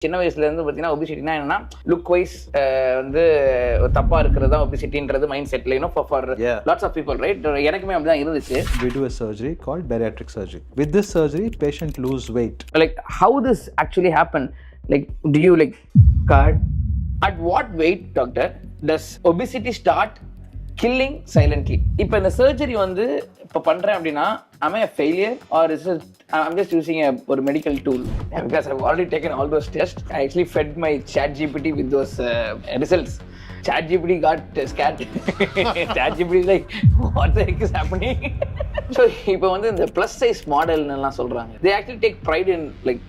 சின்ன வயசுல இருந்து பார்த்தீங்கன்னா ஒபிசிட்டினா என்னன்னா லுக் வைஸ் வந்து தப்பா இருக்கிறது தான் ஒபிசிட்டின்றது மைண்ட் செட்ல for lots of people right. எனக்குமே அப்படிதான் இருந்துச்சு. We do a surgery called bariatric surgery. With this surgery, patient lose weight. Like how this actually happen? Like do you like cut? At what weight, doctor, does obesity start killing silently? இப்போ இந்த surgery வந்து இப்போ பண்றேன் அப்படின்னா am I a failure or is it I'm just using a medical tool? Because I've already taken all those tests. I actually fed my ChatGPT with those results. ChatGPT got scared. ChatGPT is like, what the heck is happening? So இப்போ வந்து இந்த plus size model எல்லாம் சொல்றாங்க. They actually take pride in like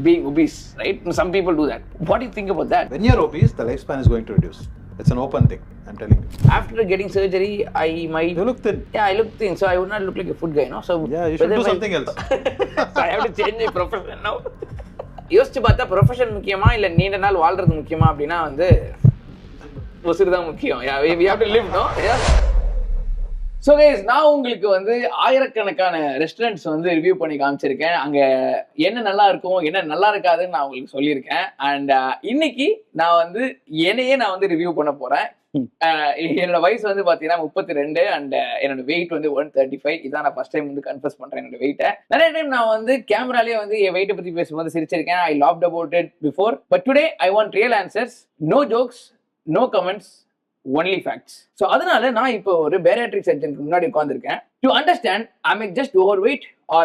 being obese, right? Some people do that. What do you think about that? When you're obese, the lifespan is going to reduce. It's an open thing, I'm telling you. After getting surgery, I might... You look thin. Yeah, I look thin, so I would not look like a food guy, no? So yeah, you should do something else. So I have to change my profession now. யோசிச்சு பார்த்தா profession முக்கியமா இல்ல நீண்ட நாள் வாழ்றது முக்கியமா அப்படின்னா வந்து உசுறு தான் முக்கியம். Yeah, we have to live, no? Yeah. So guys, நான் உங்களுக்கு வந்து ஆயிரக்கணக்கான ரெஸ்டாரண்ட்ஸ் வந்து ரிவ்யூ பண்ணி காமிச்சிருக்கேன். அங்கே என்ன நல்லா இருக்கும் என்ன நல்லா இருக்காதுன்னு நான் உங்களுக்கு சொல்லியிருக்கேன். அண்ட் இன்னைக்கு நான் வந்து நான் வந்து ரிவ்யூ பண்ண போறேன். என்னோட வயசு வந்து பார்த்தீங்கன்னா 32 அண்ட் என்னோட வெயிட் வந்து 135. இதான் நான் ஃபர்ஸ்ட் டைம் வந்து கன்ஃபர்ஸ் பண்றேன் என்னோட வெயிட்டை. நிறைய டைம் நான் வந்து கேமராலேயே வந்து என் வெயிட்டை பத்தி பேசும்போது சிரிச்சிருக்கேன். I laughed about it before. But today I want real answers. No jokes, no comments, only facts. So அதனால நான் இப்போ ஒரு பேரியாட்ரிக் சர்ஜனுக்கு முன்னாடி உட்கார்ந்திருக்கேன். To understand am I just overweight or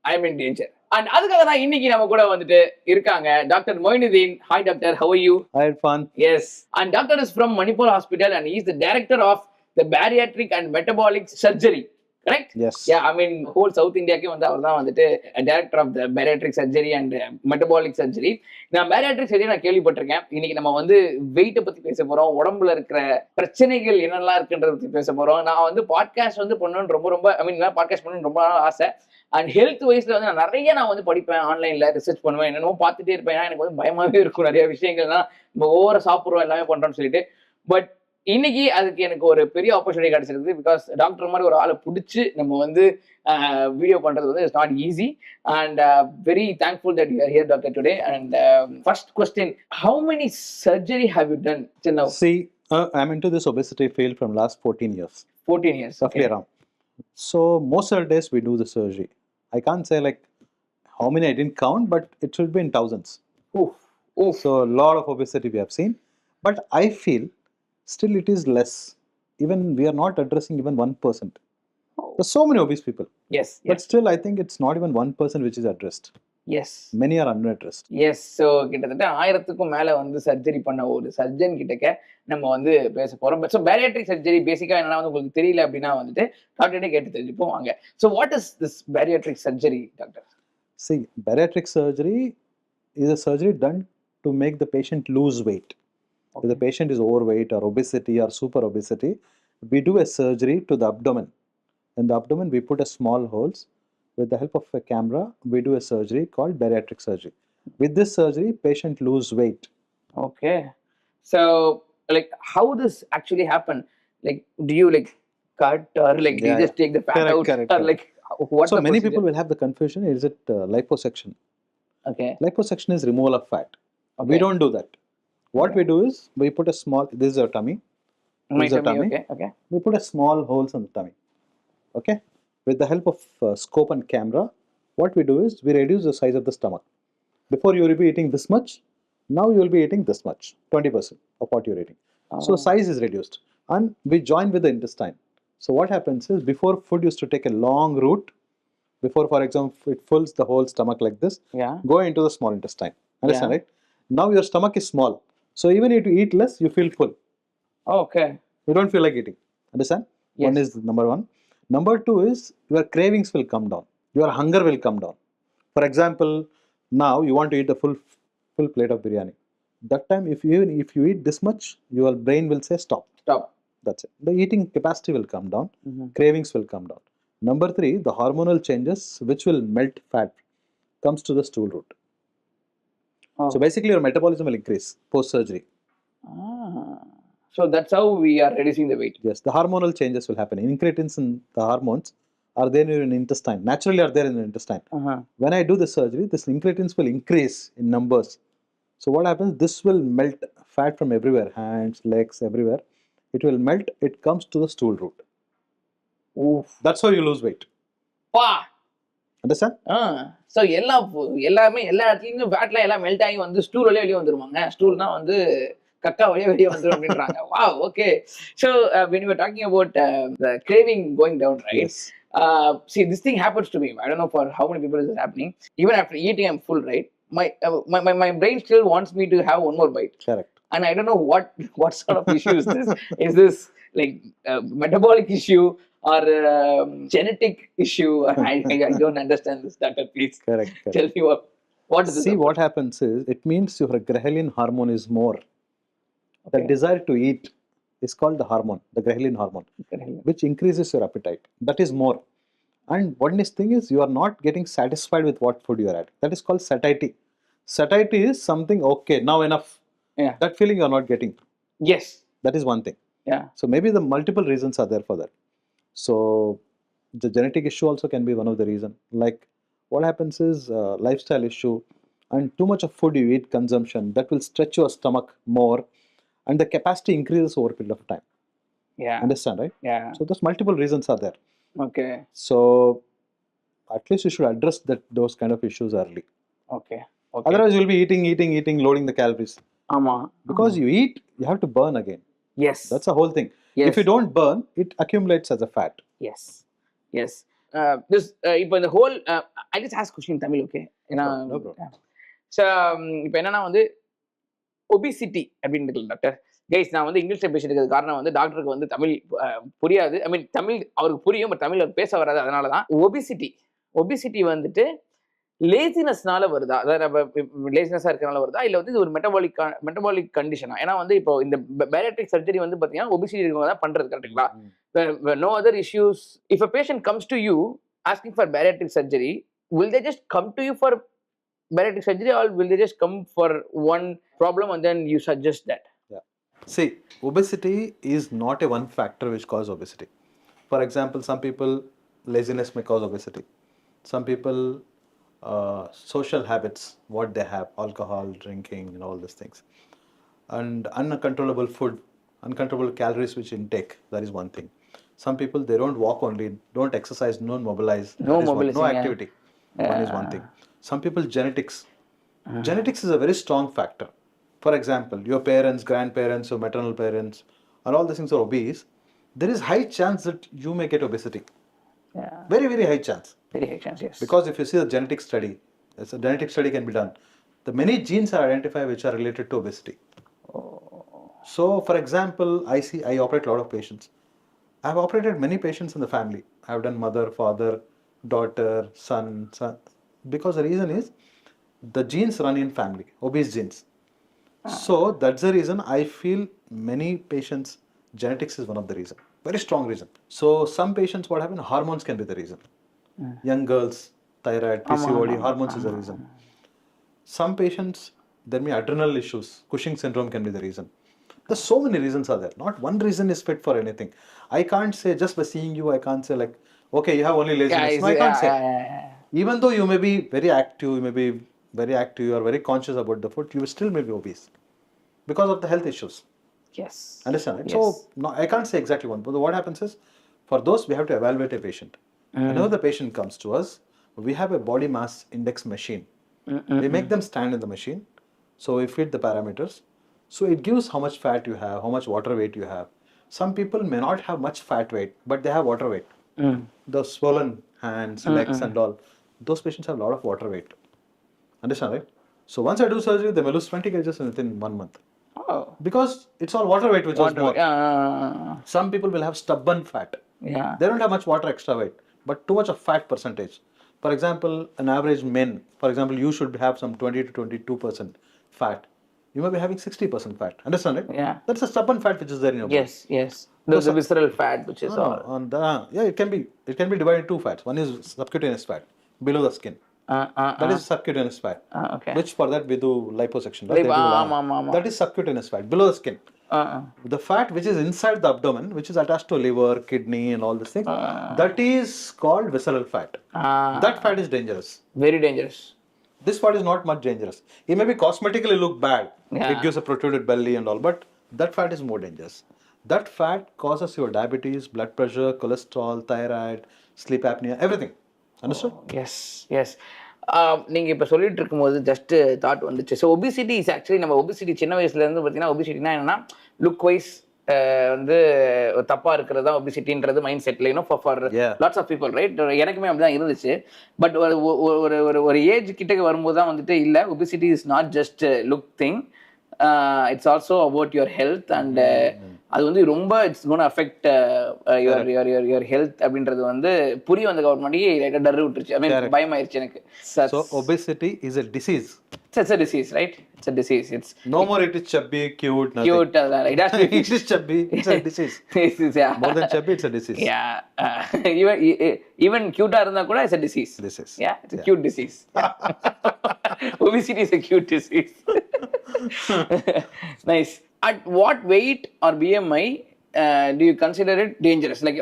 I am in danger. And அதுக்காக தான் இன்னைக்கு நம்ம கூட வந்துட்டு இருக்காங்க doctor Moinuddin. Hi doctor, how are you? Hi Irfan. Yes. And doctor is from Manipal hospital and he is the director of the Bariatric and Metabolic Surgery. Correct? Yes. Yeah, I mean whole South India-க்கு வந்து அவர் தான் வந்துட்டு director of the Bariatric Surgery and Metabolic Surgery. நான் bariatric surgery நான் கேள்விப்பட்டிருக்கேன். இன்னைக்கு நம்ம வந்து வெயிட்டை பத்தி பேச போறோம், உடம்புல இருக்கிற பிரச்சனைகள் என்னெல்லாம் இருக்குன்றத பத்தி பேச போறோம். நான் வந்து பாட்காஸ்ட் வந்து பண்ணணும்னு ரொம்ப பாட்காஸ்ட் பண்ணணும்னு ரொம்ப நாள் ஆசை. அண்ட் ஹெல்த் வைஸ்ல வந்து நான் வந்து படிப்பேன், ஆன்லைன்ல ரிசர்ச் பண்ணுவேன், என்னென்னமோ பார்த்துட்டே இருப்பேன். எனக்கு வந்து பயமாவே இருக்கும் நிறைய விஷயங்கள்லாம் நம்ம ஓவர சாப்பிட்றோம் எல்லாமே பண்றோம்னு சொல்லிட்டு. பட் இன்னைக்கு அதுக்கு எனக்கு ஒரு பெரிய ஆப்பர்ச்சுனிட்டி கிடைச்சிருக்கு. பிகாஸ் டாக்டர் மாதிரி ஒரு ஆளை பிடிச்சி நம்ம வந்து வீடியோ பண்றது வந்து it's not easy. And very thankful that you are here doctor today. And first question, how many surgery have you done till now? See, I'm into this obesity field from last 14 years. 14 years. Okay. Around. So most of the days we do the surgery. I can't say like how many I didn't count, but it should be in thousands. Oof. Oof. So a lot of obesity we have seen. But I feel still it is less. Even we are not addressing even 1%. Oh. There's so many obese people. Yes. But still I think it's not even 1% which is addressed. Yes. Many are unaddressed. Yes. So கிட்டத்தட்ட 1000க்கும் மேல வந்து surgery பண்ண ஒரு surgeon கிட்டக்க நம்ம வந்து பேச போறோம். ஸோ பேரியாட்ரிக் சர்ஜரி பேசிக்கா என்னன்னா வந்து உங்களுக்கு தெரியல அப்படின்னா வந்துட்டு டாக்டர்கிட்ட கேட்டு தெரிஞ்சுப்போம் வாங்க. So what is this bariatric surgery doctor? See, bariatric surgery is a surgery done to make the patient lose weight. Okay. If the patient is overweight or obesity or super obesity, we do a surgery to the abdomen. In the abdomen, we put a small holes. With the help of a camera, we do a surgery called bariatric surgery. With this surgery, patient lose weight. Okay. So, like, how this actually happen? Like, do you like cut or like you just take the fat out? Or like, what? So many people will have the confusion: is it liposuction? Okay. Liposuction is removal of fat. Okay. We don't do that. What we do is we put a small. This is your tummy. My tummy. Okay. Okay. We put a small holes in the tummy. Okay. With the help of scope and camera, what we do is we reduce the size of the stomach. Before you will be eating this much, now you will be eating this much, 20% of what you're eating. Oh. So size is reduced, and we join with the intestine. So what happens is before food used to take a long route. Before, for example, it fills the whole stomach like this. Yeah. Go into the small intestine. Understand, right? Now your stomach is small, so even if you eat less, you feel full. Okay. You don't feel like eating. Understand? Yes. One is number one. Number two is your cravings will come down. Your hunger will come down. For example, now you want to eat a full plate of biryani. That time, if you eat this much, your brain will say stop. Stop. That's it. The eating capacity will come down. Cravings will come down. Number three, the hormonal changes which will melt fat comes to the stool root. Oh. So basically, your metabolism will increase post surgery. So that's how we are reducing the weight. Yes, the hormonal changes will happen. Incretins in the hormones are there in your intestine. Naturally are there in the intestine. When I do the surgery, this incretins will increase in numbers. So what happens? This will melt fat from everywhere, hands, legs, everywhere. It will melt. It comes to the stool root. Oof. That's how you lose weight. பா Understand? So எல்லாமே எல்லா இடத்துலையும் ஃபேட்லாம் எல்லாம் melt ஆகி வந்து stool வழியாக வெளியே வந்துருவாங்க. ஸ்டூல்னா வந்து கக்கா வழியாக வெளியே வந்துடும் அப்படின்றாங்க. வா okay. So when you were talking about the craving going down, right? Yes. See, this thing happens to me. I don't know for how many people this is happening. Even after eating, I'm full, right? My brain still wants me to have one more bite. Correct. And I don't know what sort of issue is this. Is this like metabolic issue or genetic issue? I don't understand this, doctor. Please Correct. tell me what is this? See, what happens is, it means your ghrelin hormone is more. The desire to eat is called the hormone, the ghrelin hormone, which increases your appetite. That is more. And one thing is, you are not getting satisfied with what food you are at. That is called satiety. Satiety is something, okay, now enough. Yeah. That feeling you are not getting. Yes. That is one thing. Yeah. So maybe the multiple reasons are there for that. So the genetic issue also can be one of the reason. Like what happens is lifestyle issue and too much of food you eat consumption, that will stretch your stomach more and the capacity increases over a period of time. Yeah. Understand, right? Yeah. So those multiple reasons are there. Okay. So at least you should address those kind of issues early. Okay. Otherwise you'll be eating, loading the calories. Because you eat, you have to burn again. Yes. That's the whole thing. Yes. If you don't burn, it accumulates as a fat. Yes. Yes. This இப்போ இந்த whole I just ask question in Tamil, okay? No problem. So இப்போ என்னன்னா வந்து obesity அப்படின்னு இருக்குல்ல doctor. Guys நான் வந்து இங்கிலீஷ்ல பேசிட்டு இருக்கிறது காரணம் வந்து டாக்டருக்கு வந்து தமிழ் புரியாது. ஐ மீன் தமிழ் அவருக்கு புரியும், பட் தமிழ் அவர் பேச வராது. அதனால தான் ஒபிசிட்டி வந்துட்டு லேசினஸ்னால வருதா, அதாவது லேசினஸா இருக்கிறனால வருதா, இல்ல வந்து இது ஒரு மெட்டபாலிக் கண்டிஷனா? ஏன்னா வந்து இப்போ இந்த பேரியாட்ரிக் சர்ஜரி வந்து பாத்தீங்கன்னா ஒபிசிட்டி இருக்கவங்க தான் பண்றது, கரெக்ட்டுங்களா? No other issues. If a patient comes to you asking for bariatric surgery, will they just come to you for bariatric surgery or will they just come for one problem and then you suggest that? Yeah. See, obesity is not a one factor which causes obesity. For example, some people laziness may cause obesity. Some people social habits, what they have, alcohol, drinking, and all these things, and uncontrollable food, uncontrollable calories which intake. That is one thing. Some people, they don't walk only, don't exercise, don't mobilize, no activity. Yeah. One is one thing. Some people, genetics. Genetics is a very strong factor. For example, your parents, grandparents, your maternal parents, and all these things are obese. There is high chance that you may get obesity. Yeah. Very, very high chance. Very high chance, yes. Because if you see the genetic study, a genetic study can be done. The many genes are identified which are related to obesity. So, for example, I operate a lot of patients. I have operated many patients in the family. I have done mother, father, daughter, son. Because the reason is, the genes run in family, obese genes. So, that's the reason I feel many patients, genetics is one of the reason. Very strong reason. So, some patients, what happens, hormones can be the reason. Young girls, thyroid, PCOD, hormones is the reason. Some patients, there may be adrenal issues, Cushing syndrome can be the reason. There's so many reasons are there. Not one reason is fit for anything. I can't say, just by seeing you, I can't say like, okay, you have only laziness. Yeah, no, I can't say. Yeah. Even though you may be very active, you are very conscious about the food, you still may be obese because of the health issues. Yes. Understand? Right? Yes. So, no, I can't say exactly one. But what happens is, for those, we have to evaluate a patient. Whenever the patient comes to us, we have a body mass index machine. We make them stand in the machine. So we feed the parameters. So it gives how much fat you have, how much water weight you have. Some people may not have much fat weight, but they have water weight. The swollen hands, legs and all, those patients have a lot of water weight. Understand, right? So once I do surgery, they may lose 20 kgs within 1 month. Oh. Because it's all water weight which was more. Some people will have stubborn fat. Yeah. They don't have much water extra weight, but too much of fat percentage. For example, an average men, for example, you should have some 20 to 22% fat. You may be having 60% fat. Understand it? Yeah. That's a stubborn fat which is there in your body. Yes. There's a visceral fat which is all. Yeah, it can be divided into two fats. One is subcutaneous fat, below the skin. That is subcutaneous fat. Okay. Which for that we do liposuction. Right? That is subcutaneous fat, below the skin. The fat which is inside the abdomen, which is attached to liver, kidney and all these things, that is called visceral fat. That fat is dangerous. Very dangerous. This fat is not much dangerous. It may be cosmetically look bad. Yeah. It gives a protruded belly and all, but that fat is more dangerous. That fat causes your diabetes, blood pressure, cholesterol, thyroid, sleep apnea, everything. Understood? Yes yes நீங்கள் இப்போ சொல்லிட்டு இருக்கும்போது just thought வந்துச்சு. So obesity is actually நம்ம obesity சின்ன வயசுலேருந்து பார்த்தீங்கன்னா ஒபிசிட்டினா என்னன்னா லுக் வைஸ் வந்து தப்பாக இருக்கிறது தான் ஒபிசிட்டின்றது மைண்ட் செட்டில் for lots of people right. எனக்குமே அப்படி தான் இருந்துச்சு. பட் ஒரு ஏஜ் கிட்டக்கு வரும்போது தான் வந்துட்டு இல்லை, obesity is not just look thing, it's also about your health and அது வந்து ரொம்ப it's gonna affect your health அப்படின்றது வந்து புரிய வந்த முன்னாடி டர் விட்டுருச்சு. ஐ மீன் பயமாயிருச்சு எனக்கு. So obesity is a disease. It's a disease, right? It's a disease. It's no more it is chubby, cute, nothing. Cute. It has to be. It is chubby. It's a disease. Yeah. More than chubby, it's a disease. Yeah. Even cute இருந்தா கூட it's a disease. Disease. Yeah, it's a cute disease. Obesity is a cute disease. Nice. At what weight or BMI do you consider it dangerous? Like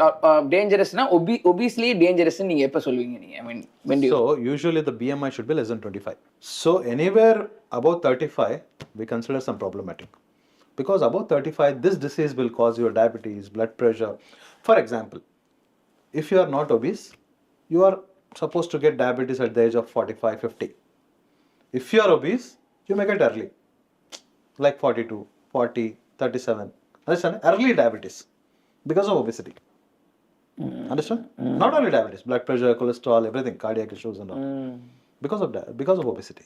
dangerous na obesely dangerous ni neenga eppa solveenga neenga? I mean, when do you? So usually the BMI should be less than 25. So anywhere above 35 we consider some problematic, because above 35 this disease will cause your diabetes, blood pressure. For example, if you are not obese, you are supposed to get diabetes at the age of 45, 50. If you are obese, you may get early, like 42, 40, 37. Understand? Early diabetes because of obesity. Understand? Not only diabetes, blood pressure, cholesterol, everything, cardiac issues and all. Because of obesity.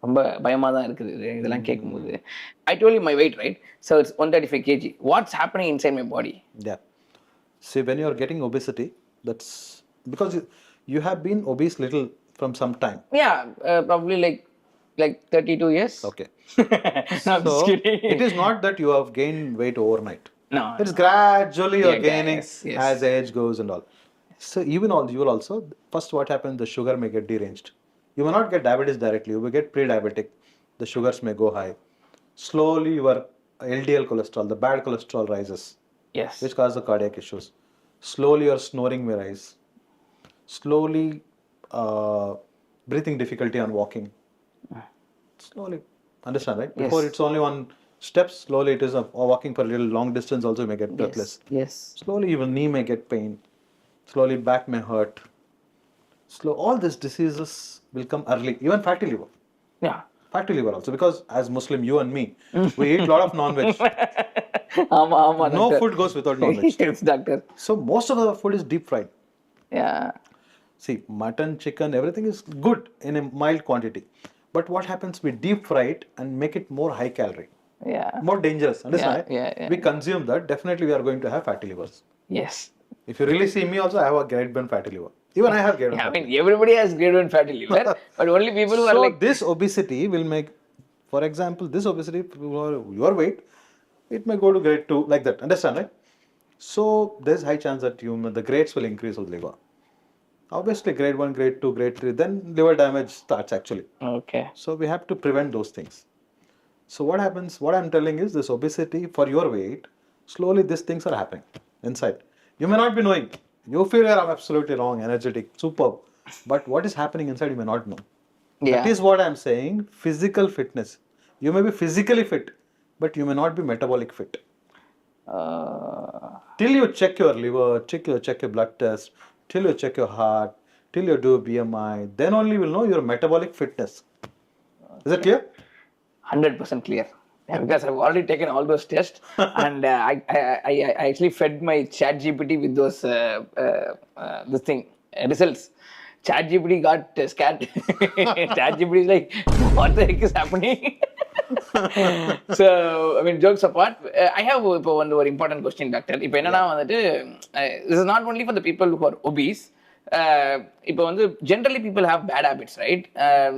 ரொம்ப பயமா தான் இருக்குது இதெல்லாம் கேட்கும்போது. I told you my weight, right? So it's 135 kg. What's happening inside my body? Yeah. See, when you are getting obesity, that's because you have been obese little from some time. Yeah, probably like 32 years. Okay. No, I'm just kidding. It is not that you have gained weight overnight. No. It's gradually you're gaining yes. as age goes and all. So even you will also, first what happens, the sugar may get deranged. You may not get diabetes directly, you will get pre-diabetic. The sugars may go high. Slowly your LDL cholesterol, the bad cholesterol rises. Yes. Which causes the cardiac issues. Slowly your snoring may rise. Slowly breathing difficulty on walking. Slowly. Understand, right? Before it's only one step, slowly it is walking for a little long distance also you may get breathless. Yes. Slowly even knee may get pain. Slowly back may hurt. All these diseases will come early. Even fatty liver. Yeah. Fatty liver also, because as Muslim, you and me, we eat a lot of non-veg. Ama, No food goes without non-veg. Yes, doctor. So most of the food is deep fried. Yeah. See, mutton, chicken, everything is good in a mild quantity. But what happens, we deep fry it and make it more high calorie. Yeah. More dangerous. Understand? Yeah. We consume that, definitely we are going to have fatty livers. Yes. If you really see me also, I have a grade 1 fatty liver. Even I have grade 1 Yeah, I fatty mean, everybody has grade 1 fatty liver, but only people who are So like... this obesity will make, for example, this obesity, your weight, it may go to grade 2, like that. Understand, right? So there's high chance that the grades will increase with liver. Obviously, grade 1, grade 2, grade 3, then liver damage starts actually. Okay. So we have to prevent those things. So what happens, what I'm telling is this obesity for your weight, slowly these things are happening inside. You may not be knowing. You feel I'm absolutely wrong, energetic, superb. But what is happening inside, you may not know. Yeah. That is what I'm saying, physical fitness. You may be physically fit, but you may not be metabolic fit. Till you check your liver, check your blood test, till you check your heart, till you do BMI, then only you will know your metabolic fitness. Is it clear? 100% clear. Yeah, because I've already taken all those tests and I actually fed my ChatGPT with those this thing results. ChatGPT got scared. ChatGPT is like, what the heck is happening? So, I mean, jokes apart, I have one important question, doctor. இப்போ என்னன்னா வந்துட்டு, this is not only for the people who are obese. இப்போ வந்து generally people have bad habits, right?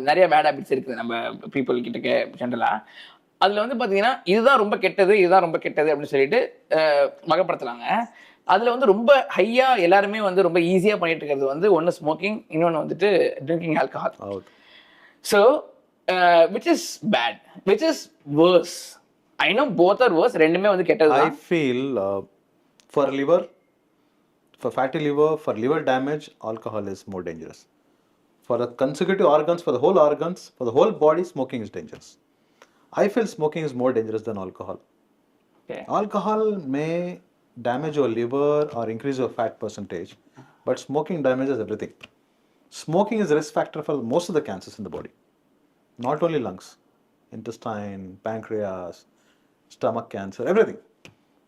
நிறைய bad habits இருக்குது நம்ம people கிட்டக்க ஜென்ரலாக. அதில் வந்து பார்த்தீங்கன்னா இதுதான் ரொம்ப கெட்டது அப்படின்னு சொல்லிட்டு வகைப்படுத்துறாங்க. அதில் வந்து ரொம்ப ஹையாக எல்லாருமே வந்து ரொம்ப ஈஸியாக பண்ணிட்டு இருக்கிறது வந்து ஒன்று ஸ்மோக்கிங், இன்னொன்று வந்துட்டு drinking alcohol. So which is bad, which is worse? I know both are worse, ரெண்டுமே வந்து கெட்டது. I feel for liver, for fatty liver, for liver damage, alcohol is more dangerous. For the consecutive organs, for the whole organs, for the whole body, smoking is dangerous. I feel smoking is more dangerous than alcohol. Okay. Alcohol may damage your liver or increase your fat percentage, but smoking damages everything. Smoking is a risk factor for most of the cancers in the body, not only lungs, intestine, pancreas, stomach cancer, everything.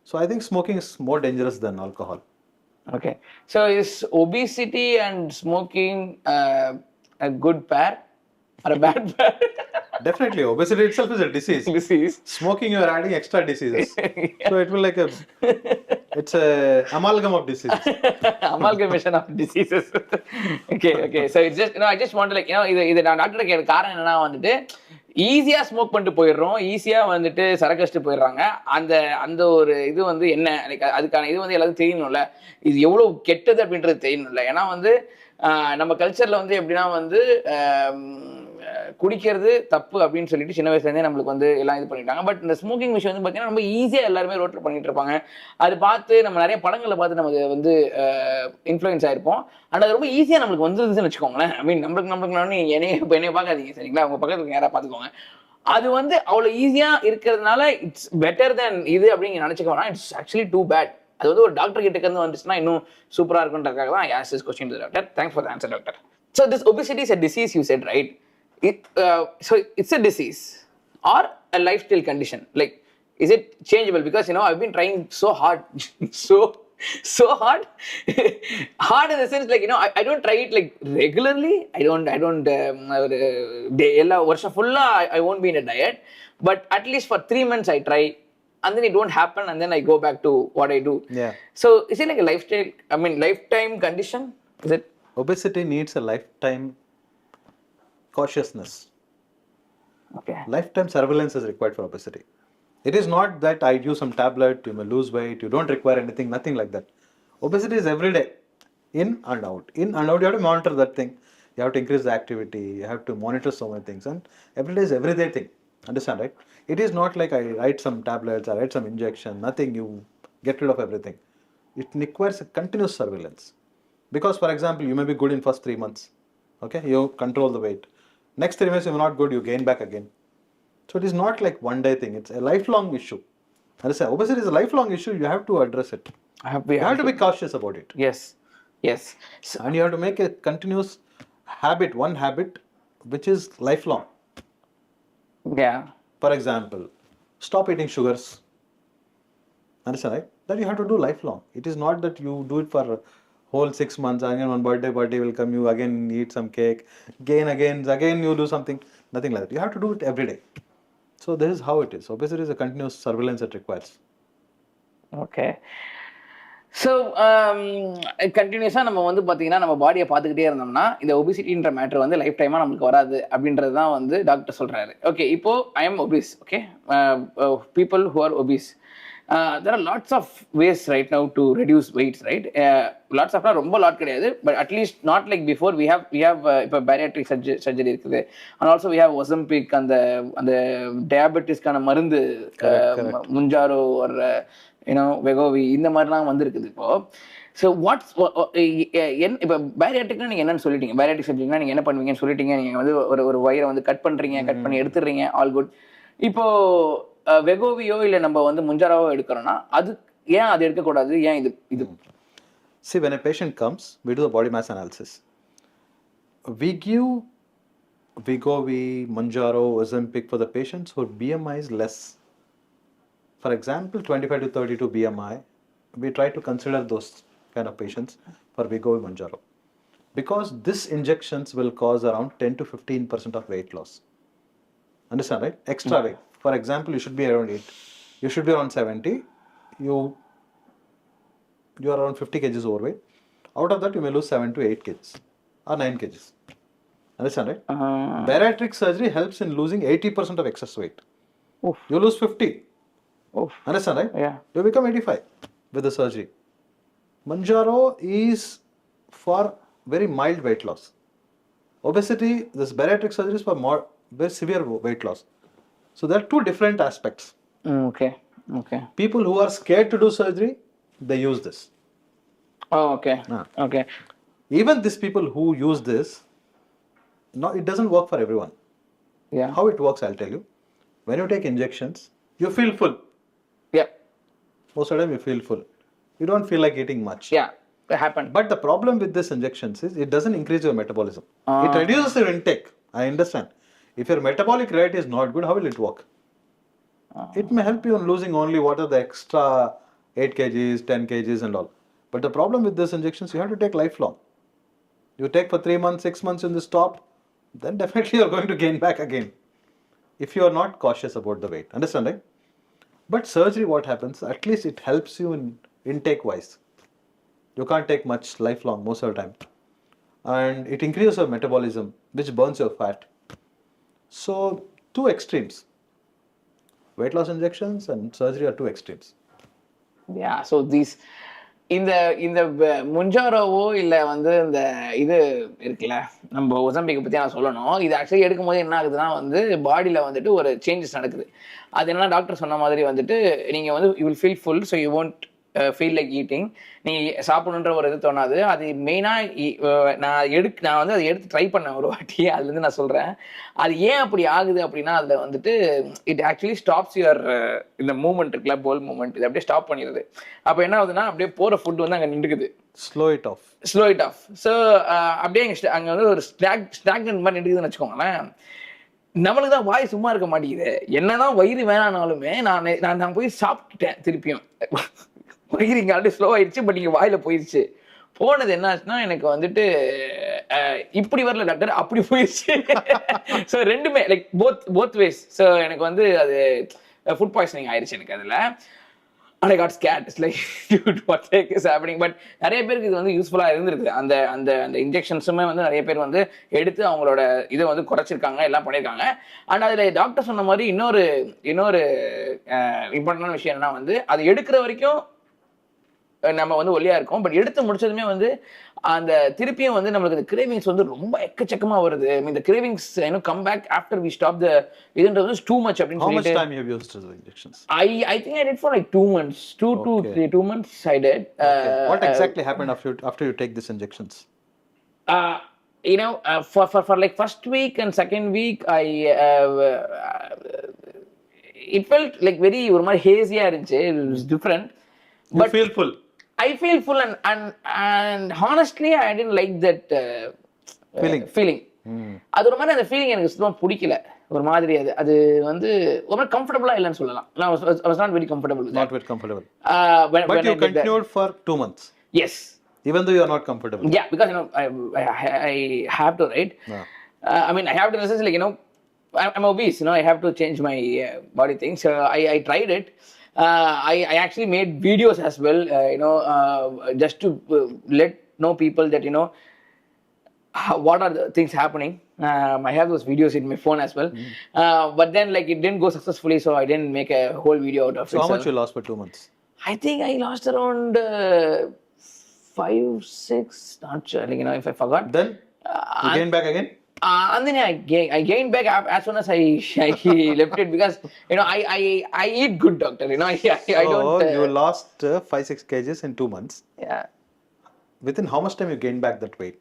So I think smoking is more dangerous than alcohol. Okay. So is obesity and smoking a good pair or a bad pair? Definitely, obesity itself is a disease. Disease. Smoking, you are adding extra diseases. So it will it's a amalgam of diseases. Amalgamation of diseases. Okay. So it's just, I just want to இது நான் doctor கேட்க காரணம் என்னன்னா வந்துட்டு ஈஸியா smoke பண்ணிட்டு போயிடுறோம், ஈஸியா வந்துட்டு சரக்கடிச்சிட்டு போயிடுறாங்க. அந்த ஒரு இது வந்து என்ன, அதுக்கான இது வந்து எல்லாத்துக்கும் தெரியணும்ல, இது எவ்வளவு கெட்டது அப்படின்றது தெரியணும்ல. ஏன்னா வந்து நம்ம கல்ச்சர்ல வந்து எப்படின்னா வந்து குடிக்கிறது தப்பு அப்படின்னு சொல்லிட்டு சின்ன வயசுல இருந்தே நம்மளுக்கு வந்து எல்லாம் இது பண்ணிட்டாங்க. பட் இந்த ஸ்மோக்கிங் விஷயம் வந்து பார்த்தீங்கன்னா ரொம்ப ஈஸியா எல்லாருமே ரோட்ல பண்ணிட்டு இருப்பாங்க. அது பார்த்து நம்ம நிறைய படங்களை பார்த்து நம்ம வந்து இன்ஃப்ளூயன்ஸ் ஆயிருப்போம். அண்ட் அது ரொம்ப ஈஸியா நம்மளுக்கு வந்துருதுன்னு வச்சுக்கோங்களேன். ஐ மீன் நம்மளுக்கு என்னைய பார்க்காதீங்க சரிங்களா, உங்க பக்கத்துக்கு யாராவது பார்த்துக்கோங்க. அது வந்து அவ்வளோ ஈஸியா இருக்கிறதுனால இட்ஸ் பெட்டர் தென் இது அப்படின்னு நினைச்சுக்க வேணாம். It's actually too bad. அது வந்து ஒரு டாக்டர் கிட்ட இருந்து வந்துச்சுன்னா இன்னும் சூப்பரா இருக்குன்றதுக்காக தான் as this question to doctor. Thanks for the answer doctor. So this obesity is a disease you said, right? So it's a disease or a lifestyle condition. Like, is it changeable? Because I've been trying so hard, so hard, hard in the sense like I don't try it like regularly. I don't ella varsha fulla I won't be in a diet, but at least for 3 months I try, and then it don't happen, and then I go back to what I do. Yeah. So is it like a lifestyle, I mean lifetime condition? Is it? Obesity needs a lifetime cautiousness. Okay. Lifetime surveillance is required for obesity. It is not that I use some tablet, you may lose weight, you don't require anything, nothing like that. Obesity is every day, in and out. In and out, you have to monitor that thing. You have to increase the activity, you have to monitor so many things. And every day is everyday thing. Understand, right? It is not like I write some tablets, I write some injection, nothing, you get rid of everything. It requires a continuous surveillance. Because, for example, you may be good in first 3 months. Okay, you control the weight. Next 3 months, you are not good, you gain back again. So it is not like one day thing, it's a lifelong issue. Understand? Obesity is a lifelong issue, you have to address it. You have to be cautious about it. Yes. So, And you have to make a continuous habit, one habit, which is lifelong. yeah. For example, stop eating sugars. Understand, right? That you have to do lifelong. It is not that you do it for whole 6 months, again one birthday will come, you again eat some cake, again you do something, nothing like that. You have to do it every day. So this is how it is. Obesity is a continuous surveillance it requires. Okay. So கண்டினியூஸாக நம்ம வந்து பார்த்தீங்கன்னா நம்ம பாடியை பார்த்துக்கிட்டே இருந்தோம்னா இந்த ஒபிசிட்டின்ற matter வந்து லைஃப் டைமாக நம்மளுக்கு வராது அப்படின்றது தான் வந்து டாக்டர் சொல்கிறாரு. ஓகே, இப்போது I am ஒபிஸ். Okay, people who are ஒபிஸ், there are lots of ways right now to reduce weights, right? Lots of ரொம்ப லாட் கிடையாது, but at least not like before. we have இப்போ bariatric surgery இருக்குது, and also we have Ozempic, அந்த டயபெட்டிஸ்க்கான மருந்து முஞ்சாரோ or Wegovy இந்த மாதிரிலாம் வந்துருக்குது இப்போ. ஸோ வாட்ஸ் இப்போ பேரியாட்ரிக்னா நீங்கள் என்னன்னு சொல்லிட்டீங்க, பேரியாட்ரிக் சர்ஜரினா நீங்கள் என்ன பண்ணுவீங்கன்னு சொல்லிட்டீங்க. நீங்கள் வந்து ஒரு வயிறை வந்து கட் பண்ணி எடுத்துடுறீங்க, ஆல் குட். இப்போ வெகோவியோ இல்லை நம்ம வந்து முஞ்சாராவோ எடுக்கிறோன்னா அது ஏன் அது எடுக்கக்கூடாது, ஏன் இது? See, when a patient comes, we do the body mass analysis. We give Wegovy, Mounjaro, Ozempic for the patients whose BMI is less. For example, 25 to 32 BMI, we try to consider those kind of patients for Wegovy, Mounjaro. Because these injections will cause around 10 to 15% of weight loss. Understand, right? Extra weight. For example, you should be around 8. You should be around 70. You are around 50 kgs overweight. Out of that, you may lose 7 to 8 kgs or 9 kgs. Understand, right? Bariatric surgery helps in losing 80% of excess weight. Oof. You lose 50. Oof. Understand, right? Yeah. You become 85 with the surgery. Mounjaro is for very mild weight loss. Obesity, this bariatric surgery is for more very severe weight loss. So there are two different aspects. Okay. People who are scared to do surgery, they use this. Oh, okay. Okay. Even these people who use this, No, it doesn't work for everyone. Yeah. How it works, I'll tell you. When you take injections, you feel full. Yeah. Most of the time, you feel full. You don't feel like eating much. Yeah. That happened. But the problem with this injections is it doesn't increase your metabolism. It reduces your intake. I understand. If your metabolic rate is not good, how will it work? It may help you in losing only what are the extra 8 kgs, 10 kgs and all. But the problem with this injections, you have to take lifelong. You take for 3 months, 6 months in the stop, then definitely you're going to gain back again. If you are not cautious about the weight. Understand, right? But surgery, what happens, at least it helps you in intake wise. You can't take much lifelong most of the time. And it increases your metabolism, which burns your fat. So, two extremes. Weight loss injections and surgery are two extremes. Yeah, so these இந்த முஞ்சாரோவோ இல்லை வந்து இந்த இது இருக்குல்ல நம்ம ஒசம்பிக்கை பற்றி நான் சொல்லணும். இது ஆக்சுவலி எடுக்கும்போது என்ன ஆகுதுன்னா வந்து பாடியில் வந்துட்டு ஒரு சேஞ்சஸ் நடக்குது. அது என்னன்னா டாக்டர் சொன்ன மாதிரி வந்துட்டு நீங்கள் வந்து you will feel full, so you won't feel like eating. நீங்கள் சாப்பிடணுன்ற ஒரு இது தோணாது. அது மெயினாக நான் வந்து அதை எடுத்து ட்ரை பண்ணேன் ஒரு வாட்டி. அதுலேருந்து நான் சொல்கிறேன் அது ஏன் அப்படி ஆகுது அப்படின்னா அதில் வந்துட்டு இட் ஆக்சுவலி ஸ்டாப்ஸ் யுவர் இந்த மூவ்மெண்ட் இருக்குல்ல, போல் மூவ்மெண்ட், இது அப்படியே ஸ்டாப் பண்ணிடுது. அப்போ என்ன ஆகுதுன்னா அப்படியே போகிற ஃபுட் வந்து அங்கே நின்றுக்குது. Slow it off. ஸோ அப்படியே அங்கே வந்து ஒரு ஸ்டாக்னன்ட் மாதிரி நின்றுக்குதுன்னு வச்சுக்கோங்களேன். நம்மளுக்கு தான் வாய் சும்மா இருக்க மாட்டேங்குது. என்னதான் வயிறு வேணானாலுமே நான் போய் சாப்பிட்டுட்டேன். திருப்பியும் வயிறு இங்கே ஆல்ரெடி ஸ்லோ ஆயிடுச்சு, பட் இங்கே வாயில் போயிடுச்சு. போனது என்ன ஆச்சுன்னா எனக்கு வந்துட்டு இப்படி வரல டாக்டர், அப்படி போயிடுச்சு. ஸோ ரெண்டுமே லைக் போத் வேஸ். ஸோ எனக்கு வந்து அது ஃபுட் பாய்சனிங் ஆயிடுச்சு எனக்கு அதில். and I got scared. It's like, dude, what the heck is happening? But நிறைய பேருக்கு இது வந்து யூஸ்ஃபுல்லாக இருந்திருக்கு. அந்த அந்த அந்த இன்ஜெக்ஷன்ஸுமே வந்து நிறைய பேர் வந்து எடுத்து அவங்களோட இதை வந்து குறைச்சிருக்காங்க, எல்லாம் பண்ணியிருக்காங்க. அண்ட் அதில் டாக்டர் சொன்ன மாதிரி இன்னொரு இம்பார்ட்டன்டான விஷயம் என்னன்னா வந்து அது எடுக்கிற வரைக்கும் நம்ம வந்து ஒல்லியா இருக்கும். பட் எடுத்து முடிச்சதுமே வந்து அந்த திருப்பியும் வந்து நம்மளுக்கு இந்த கிரேவிங்ஸ் வந்து ரொம்ப எக்கச்சக்கமா வருது. I mean the cravings come back after we stop the இதுன்றது is too much அப்படினு சொல்லிட்டு. How much time you have used the injections? I think I did for like 2 months. 2 months I did. What exactly happened after you take these injections? For like first week and second week it felt like very ஒரு மாதிரி hazy-ஆ இருந்துச்சு. It was different. But you feel full. I feel full and honestly I didn't like that feeling. அது ஒரு மாதிரி அந்த feeling எனக்கு சுத்தமாக பிடிக்கல. ஒரு மாதிரி அது வந்து ஒரு மாதிரி கம்ஃபர்டபுளா இல்லைன்னு சொல்லலாம். I was not very comfortable with that. Not very comfortable. But you continued for 2 months. Yes. Even though you are not comfortable. Yeah, because I have to, right? I mean I have to in the sense like I'm obese. I have to change my body thing. So I tried it. I actually made videos as well, just to let know people that what are the things happening. I have those videos in my phone as well. But then like it didn't go successfully, so I didn't make a whole video out of it. So how much you lost for 2 months? I think I lost around 5-6, not sure, like if I forgot. Then you gained back again? And then I gained back as soon as I left it, because I eat good, doctor. I don't. You lost 5-6 kgs in 2 months. Yeah. Within how much time you gained back that weight?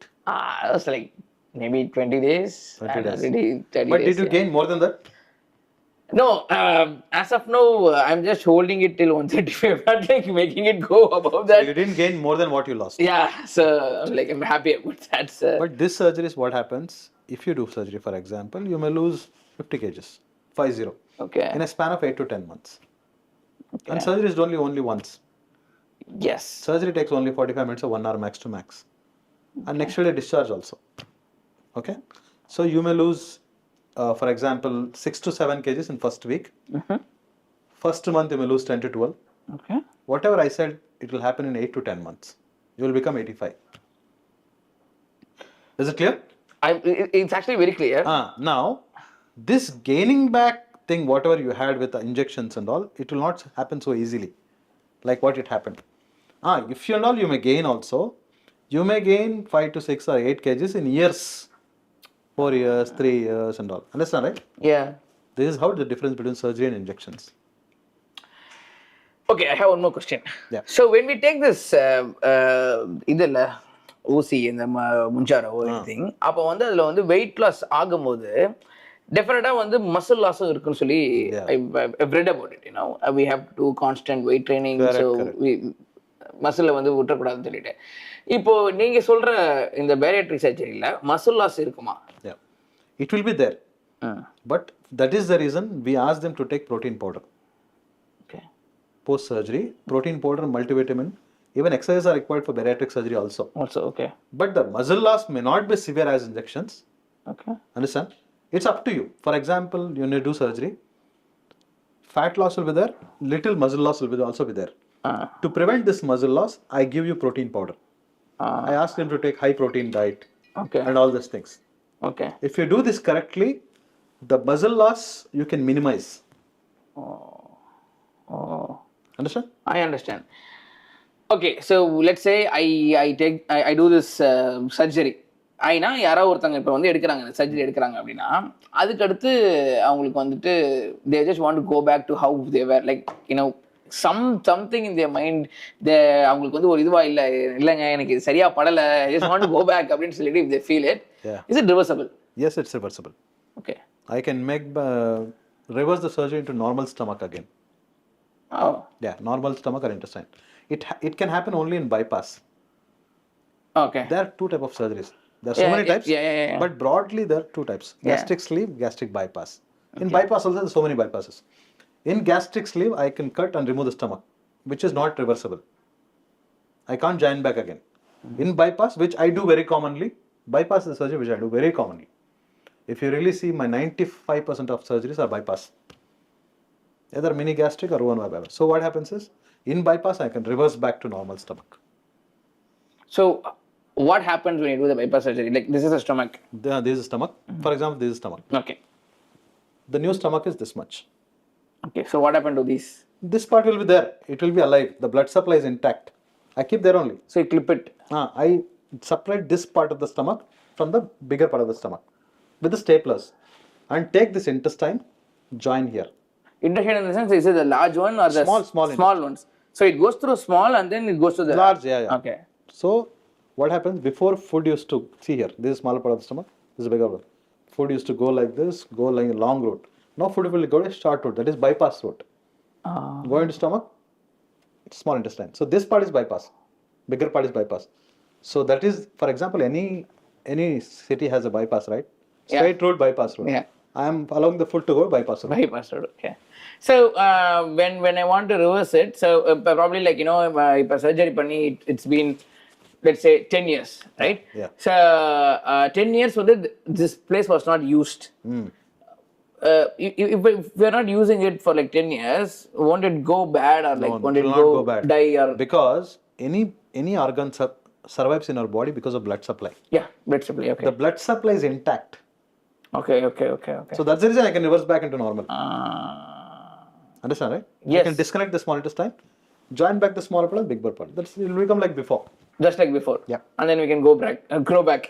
It was like maybe 20 days. 20 days. 30 but days, did you gain more than that? No, as of now, I'm just holding it till 135, not like making it go above that. So you didn't gain more than what you lost. Yeah, so like I'm happy about that. But this surgery is what happens. If you do surgery, for example, you may lose 50 kgs, 50. Okay. In a span of 8 to 10 months. Okay. And surgery is only once. Yes. Surgery takes only 45 minutes or 1 hour max to max. And next day discharge also. Okay. So you may lose, for example, 6 to 7 kgs in first week. First month you may lose 10 to 12. Okay. Whatever I said, it will happen in 8 to 10 months. You will become 85. Is it clear? It's actually very clear. Now, this gaining back thing, whatever you had with the injections and all, it will not happen so easily, like what it happened. If you and all, you may gain also. You may gain 5 to 6 or 8 kgs in years, 4 years, 3 years and all. Understand, right? Yeah. This is how the difference between surgery and injections. Okay, I have one more question. Yeah. So when we take this ஊசி இந்த முஞ்சாரோ anything அப்போ வந்து அதுல வந்து weight loss ஆகும்போது டெஃபினட்டா வந்து muscle லாஸும் இருக்குன்னு சொல்லி I've read about it, you know. We have to do constant weight training, so மசிலை வந்து விட்டுறக்கூடாதுன்னு சொல்லிட்டு. இப்போ நீங்க சொல்ற இந்த பேரியாட்ரிக் சர்ஜரியில மசில் லாஸ் இருக்குமா? It will be there. But that is the reason we ask them to take protein powder. Okay. Post surgery, protein powder, multivitamin, even exercises are required for bariatric surgery also. Also, okay. But the muscle loss may not be severe as injections. Okay. Understand? It's up to you. For example, when you do surgery, fat loss will be there, little muscle loss will be also be there. To prevent this muscle loss, I give you protein powder. I ask them to take high protein diet. Okay. And all these things. Okay. If you do this correctly, the muscle loss you can minimize. Understand? I understand. Okay, so let's say I do this surgery. Aina யாராவது ஒருத்தங்க இப்போ வந்து எடுக்கிறாங்க surgery எடுக்கிறாங்க அப்படின்னா அதுக்கு அடுத்து அவங்களுக்கு வந்துட்டு they just want to go back to how they were, like, you know, something in their mind. அவங்களுக்கு வந்து ஒரு இதுவா இல்லைங்க எனக்கு இது சரியா படல, I just want to go back அப்படின்னு சொல்லிட்டு if they feel it, is it reversible? Yes, it's reversible. Okay. I can make reverse the surgery into normal stomach again. Oh. Yeah, normal stomach or intestine. It can happen only in bypass. Okay. There are two types of surgeries. There are so many types. Yeah. But broadly there are two types: gastric sleeve, gastric bypass. In bypass also there are so many bypasses. In gastric sleeve, I can cut and remove the stomach, which is not reversible. I can't join back again. In bypass, which I do very commonly, bypass is the surgery which I do very commonly. If you really see, my 95% of surgeries are bypass. Either mini gastric or one bypass. So what happens is, in bypass, I can reverse back to normal stomach. So what happens when you do the bypass surgery? Like, this is a stomach. This is stomach. For example, this is stomach. Okay. The new stomach is this much. Okay. So what happened to this? This part will be there. It will be alive. The blood supply is intact. I keep there only. So you clip it. I separate this part of the stomach from the bigger part of the stomach with the staplers and take this intestine, join here. Intestine in the sense, is it the large one or the small ones? So it goes through small and then it goes to the large. Yeah. Okay. So what happens, before food used to, see here, this is smaller part of the stomach, this is bigger part. Food used to go like this, go like a long route. Now food will go a short route, that is bypass route. Go into stomach, small intestine. So this part is bypass, bigger part is bypass. So that is, for example, any city has a bypass, right? Straight road, bypass road. Yeah. I am allowing the food to go bypass road. Bypass road, okay. So when I want to reverse it, so probably, like, you know, if a surgery panni, it's been, let's say, 10 years, right? Yeah. So 10 years so that this place was not used. If we're not using it for like 10 years, won't it go bad, or like won't it go bad, die, or? Because any organ survives in our body because of blood supply. Yeah, blood supply, okay. The blood supply is intact. Okay. So that's the reason I can reverse back into normal. Understand, right? Yes. I can disconnect the small intestine, join back the smaller part, big part. It will become like before. Just like before. Yeah. And then we can grow back.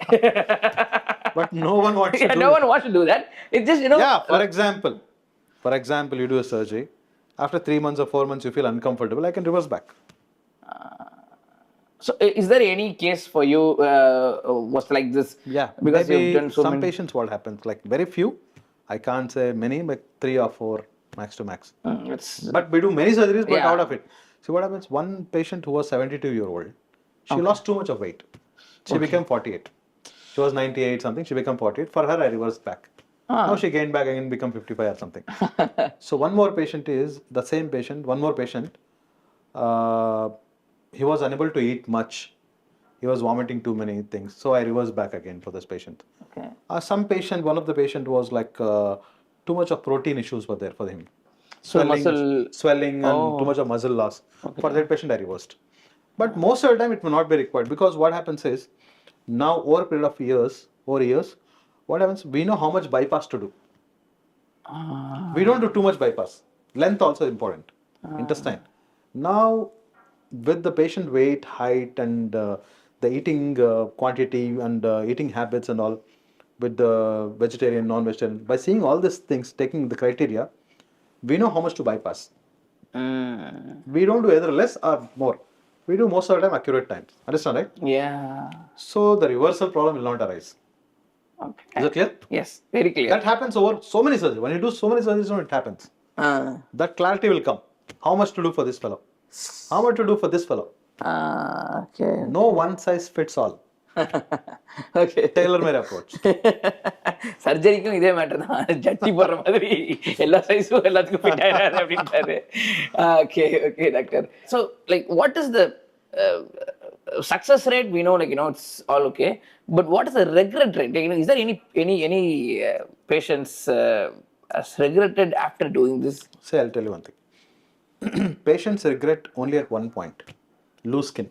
But no one wants to do no one wants to do that. It's just, you know. Yeah, for example, you do a surgery. After 3 months or 4 months, you feel uncomfortable. I can reverse back. So is there any case for you was like this? Yeah. Because maybe you've done so some many patients, what happens, like very few. I can't say many, but 3 or 4 max to max. But we do many surgeries, but out of it. See what happens? One patient who was 72-year-old, she lost too much of weight. She became 48. She was 98 something. She became 48. For her, I reversed back. Now she gained back again, become 55 or something. So one more patient is the same patient. One more patient. He was unable to eat much. He was vomiting too many things. So I reversed back again for this patient. Okay. One of the patient was like too much of protein issues were there for him. Swelling and too much of muscle loss. Okay. For that patient, I reversed. But most of the time, it will not be required, because what happens is, now over a period of years, what happens? We know how much bypass to do. We don't do too much bypass. Length also important. Intestine. Now, with the patient weight, height, and the eating quantity and eating habits and all, with the vegetarian, non-vegetarian, by seeing all these things, taking the criteria, we know how much to bypass. We don't do either less or more. we do most of the time accurate times. Understand, right? Yeah. So the reversal problem will not arise. Okay. Is it clear? Yes, very clear. That happens over so many surgeries. When you do so many surgeries, it happens. That clarity will come. How much to do for this fellow? How much to do for this fellow? Okay. No one size fits all. Okay. Tailor-made approach. சர்ஜரிக்கும் இதே matter தான், ஜட்டி போடுற மாதிரி எல்லா சைஸும் எல்லாத்துக்கும் fit ஆயிடாது அப்படின்ட்டாரு. Okay okay doctor. So like what is the success rate? We know, like, you know, it's all okay, but what is the regret rate? You know, is there any patients has regretted after doing this? Say, I'll tell you one thing. Patients regret only at one point: lose skin.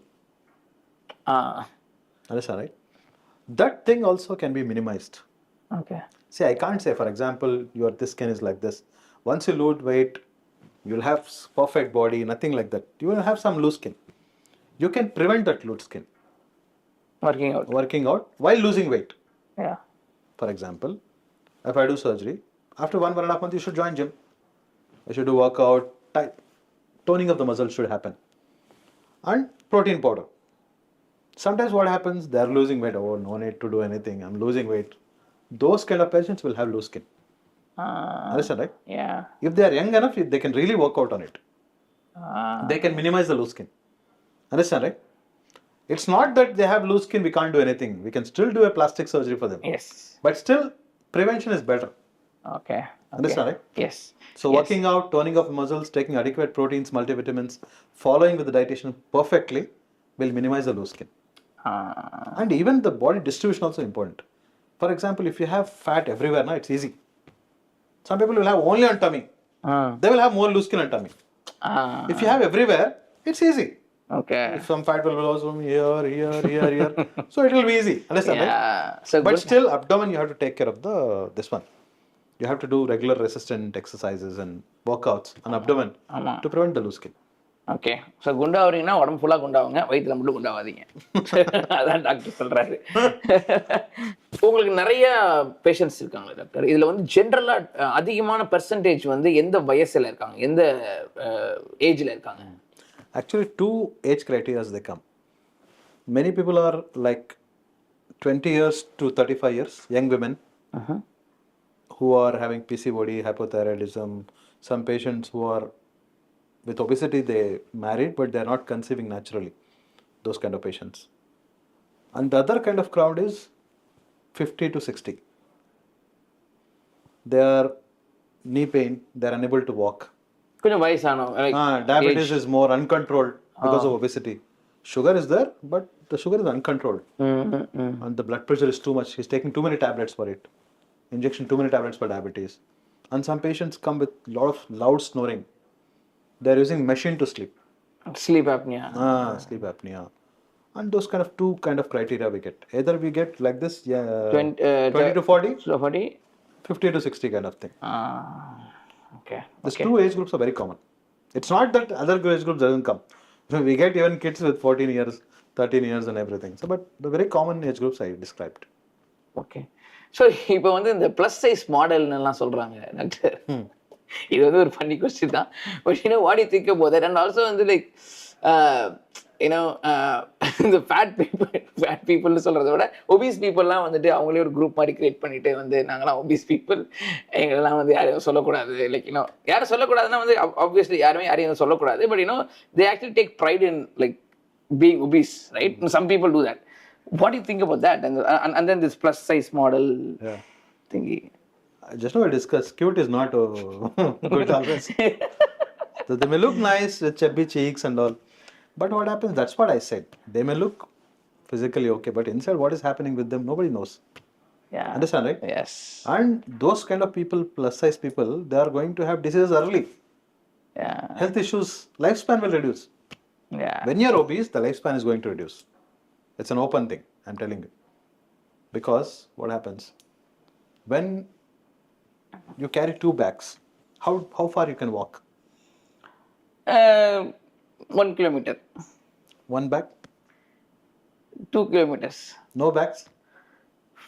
Understand, right? That thing also can be minimized. Okay. See, I can't say, for example, this skin is like this. Once you lose weight, you'll have perfect body, nothing like that. You will have some loose skin. You can prevent that loose skin. Working out while losing weight. Yeah. For example, if I do surgery, after 1.5 months, you should join gym. You should do workout. Toning of the muscles should happen. And protein powder. Sometimes what happens, they are losing weight. Oh, no need to do anything. I'm losing weight. Those kind of patients will have loose skin. Understand, right? Yeah. If they are young enough, they can really work out on it. They can minimize the loose skin. Understand, right? It's not that they have loose skin, we can't do anything. We can still do a plastic surgery for them. Yes. But still, prevention is better. Okay. Understand, right? Yes. So working out, toning of muscles, taking adequate proteins, multivitamins, following with the dietitian perfectly will minimize the loose skin. And even the body distribution also important. For example, if you have fat everywhere, now it's easy. Some people will have only on tummy. They will have more loose skin on tummy. If you have everywhere, it's easy. Okay. If some fat will also here. So it will be easy. Understand, Yeah. right? So but good. still, abdomen, you have to take care of this one. You have to do regular resistant exercises and workouts on abdomen to prevent the loose skin. Okay. So குண்டாகிறீங்கன்னா உடம்பு ஃபுல்லாக குண்டாவுங்க, வயிற்றுல மட்டும் குண்டாவாதீங்க. அதான் doctor சொல்கிறாரு. உங்களுக்கு நிறைய patients இருக்காங்க டாக்டர். இதில் வந்து ஜென்ரலாக அதிகமான பெர்சன்டேஜ் வந்து எந்த வயசில் இருக்காங்க, எந்த ஏஜில் இருக்காங்க? Actually, 2 age criteria they come. Many people are like 20 years to 35 years, young women who are having PCOD, hypothyroidism. Some patients who are with obesity, they married but they are not conceiving naturally. Those kind of patients. And the other kind of crowd is 50 to 60. They are knee pain, they are unable to walk. கொஞ்சம் வயசானவங்க. Diabetes is more uncontrolled because of obesity. Sugar is there, but the sugar is uncontrolled. And the blood pressure is too much. He's taking too many tablets for it. Injection too many tablets for diabetes. And some patients come with a lot of loud snoring. They're using machine to sleep. Sleep apnea. Sleep apnea. And those kind of 2 kind of criteria we get. Either we get like this, 20 to 40, 50 to 60 kind of thing. Okay. These 2 age groups are very common. It's not that other age groups doesn't come. We get even kids with 14 years, 13 years and everything. So, but the very common age groups I described. Okay. So இப்போ வந்து இந்த plus size மாடல்னுலாம் சொல்கிறாங்க doctor. இது வந்து ஒரு funny question தான். But you know what you think about that? And also வந்து like you know இந்த ஃபேட் பீப்புள்னு சொல்கிறத விட ஒபீஸ் பீப்புளெலாம் வந்துட்டு அவங்களே ஒரு குரூப் மாதிரி கிரியேட் பண்ணிட்டு வந்து நாங்களாம் ஒபீஸ் பீப்புள், எங்களெல்லாம் வந்து யாரையும் சொல்லக்கூடாது. லைக் யூனோ யாரும் சொல்லக்கூடாதுன்னா வந்து ஆப்வியஸ்லி யாரையும் சொல்லக்கூடாது. But you know they actually take fried in like being obese, right? Some people do that. What do you think about that? And then this plus size model thingy. Just now I discussed, cute is not good always. So they may look nice with chubby cheeks and all. But what happens, that's what I said. They may look physically okay, but inside what is happening with them, nobody knows. Yeah. Understand, right? Yes. And those kind of people, plus size people, they are going to have diseases early. Yeah. Health issues, lifespan will reduce. Yeah. When you are obese, the lifespan is going to reduce. It's an open thing, I'm telling you. Because what happens? When you carry 2 bags, how far you can walk? 1 kilometer. 1 bag? 2 kilometers. No bags?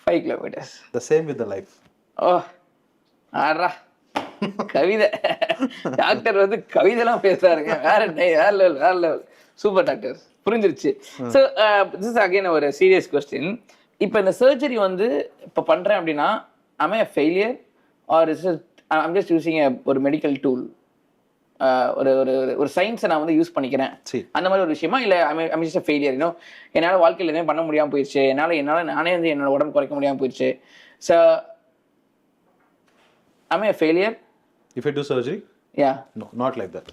5 kilometers. The same with the life. Oh, ஆறா கவிதை. Doctor வந்து கவிதைலாம் பேசுறாருங்க. வேற level. Super doctor. புரிஞ்சிருச்சு. So this is again ஒரு serious question. இப்போ இந்த surgery வந்து இப்போ பண்றேன் அப்படின்னா am I a failure or is it I'm just using ஒரு மெடிக்கல் டூல், ஒரு ஒரு ஒரு சயின்ஸை நான் வந்து யூஸ் பண்ணிக்கிறேன் அந்த மாதிரி ஒரு விஷயமா, இல்லை I'm just a failure, என்னால் வாழ்க்கையில் எதுவுமே பண்ண முடியாமல் போயிடுச்சு, என்னால் நானே வந்து என்னோட உடம்பு குறைக்க முடியாமல் போயிடுச்சு. So am I a failure if you do surgery? Yeah. No, not like that.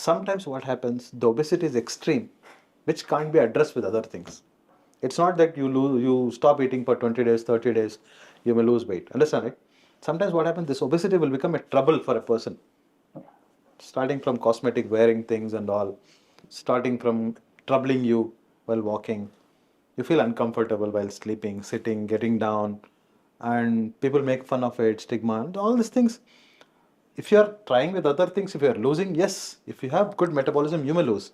Sometimes what happens, the obesity is extreme, which can't be addressed with other things. It's not that you stop eating for 20 days, 30 days, you may lose weight. Understand, right? Sometimes what happens, this obesity will become a trouble for a person. Starting from cosmetic, wearing things and all, starting from troubling you while walking. You feel uncomfortable while sleeping, sitting, getting down, and people make fun of it, stigma, and all these things. If you are trying with other things, if you are losing, yes, if you have good metabolism, you may lose.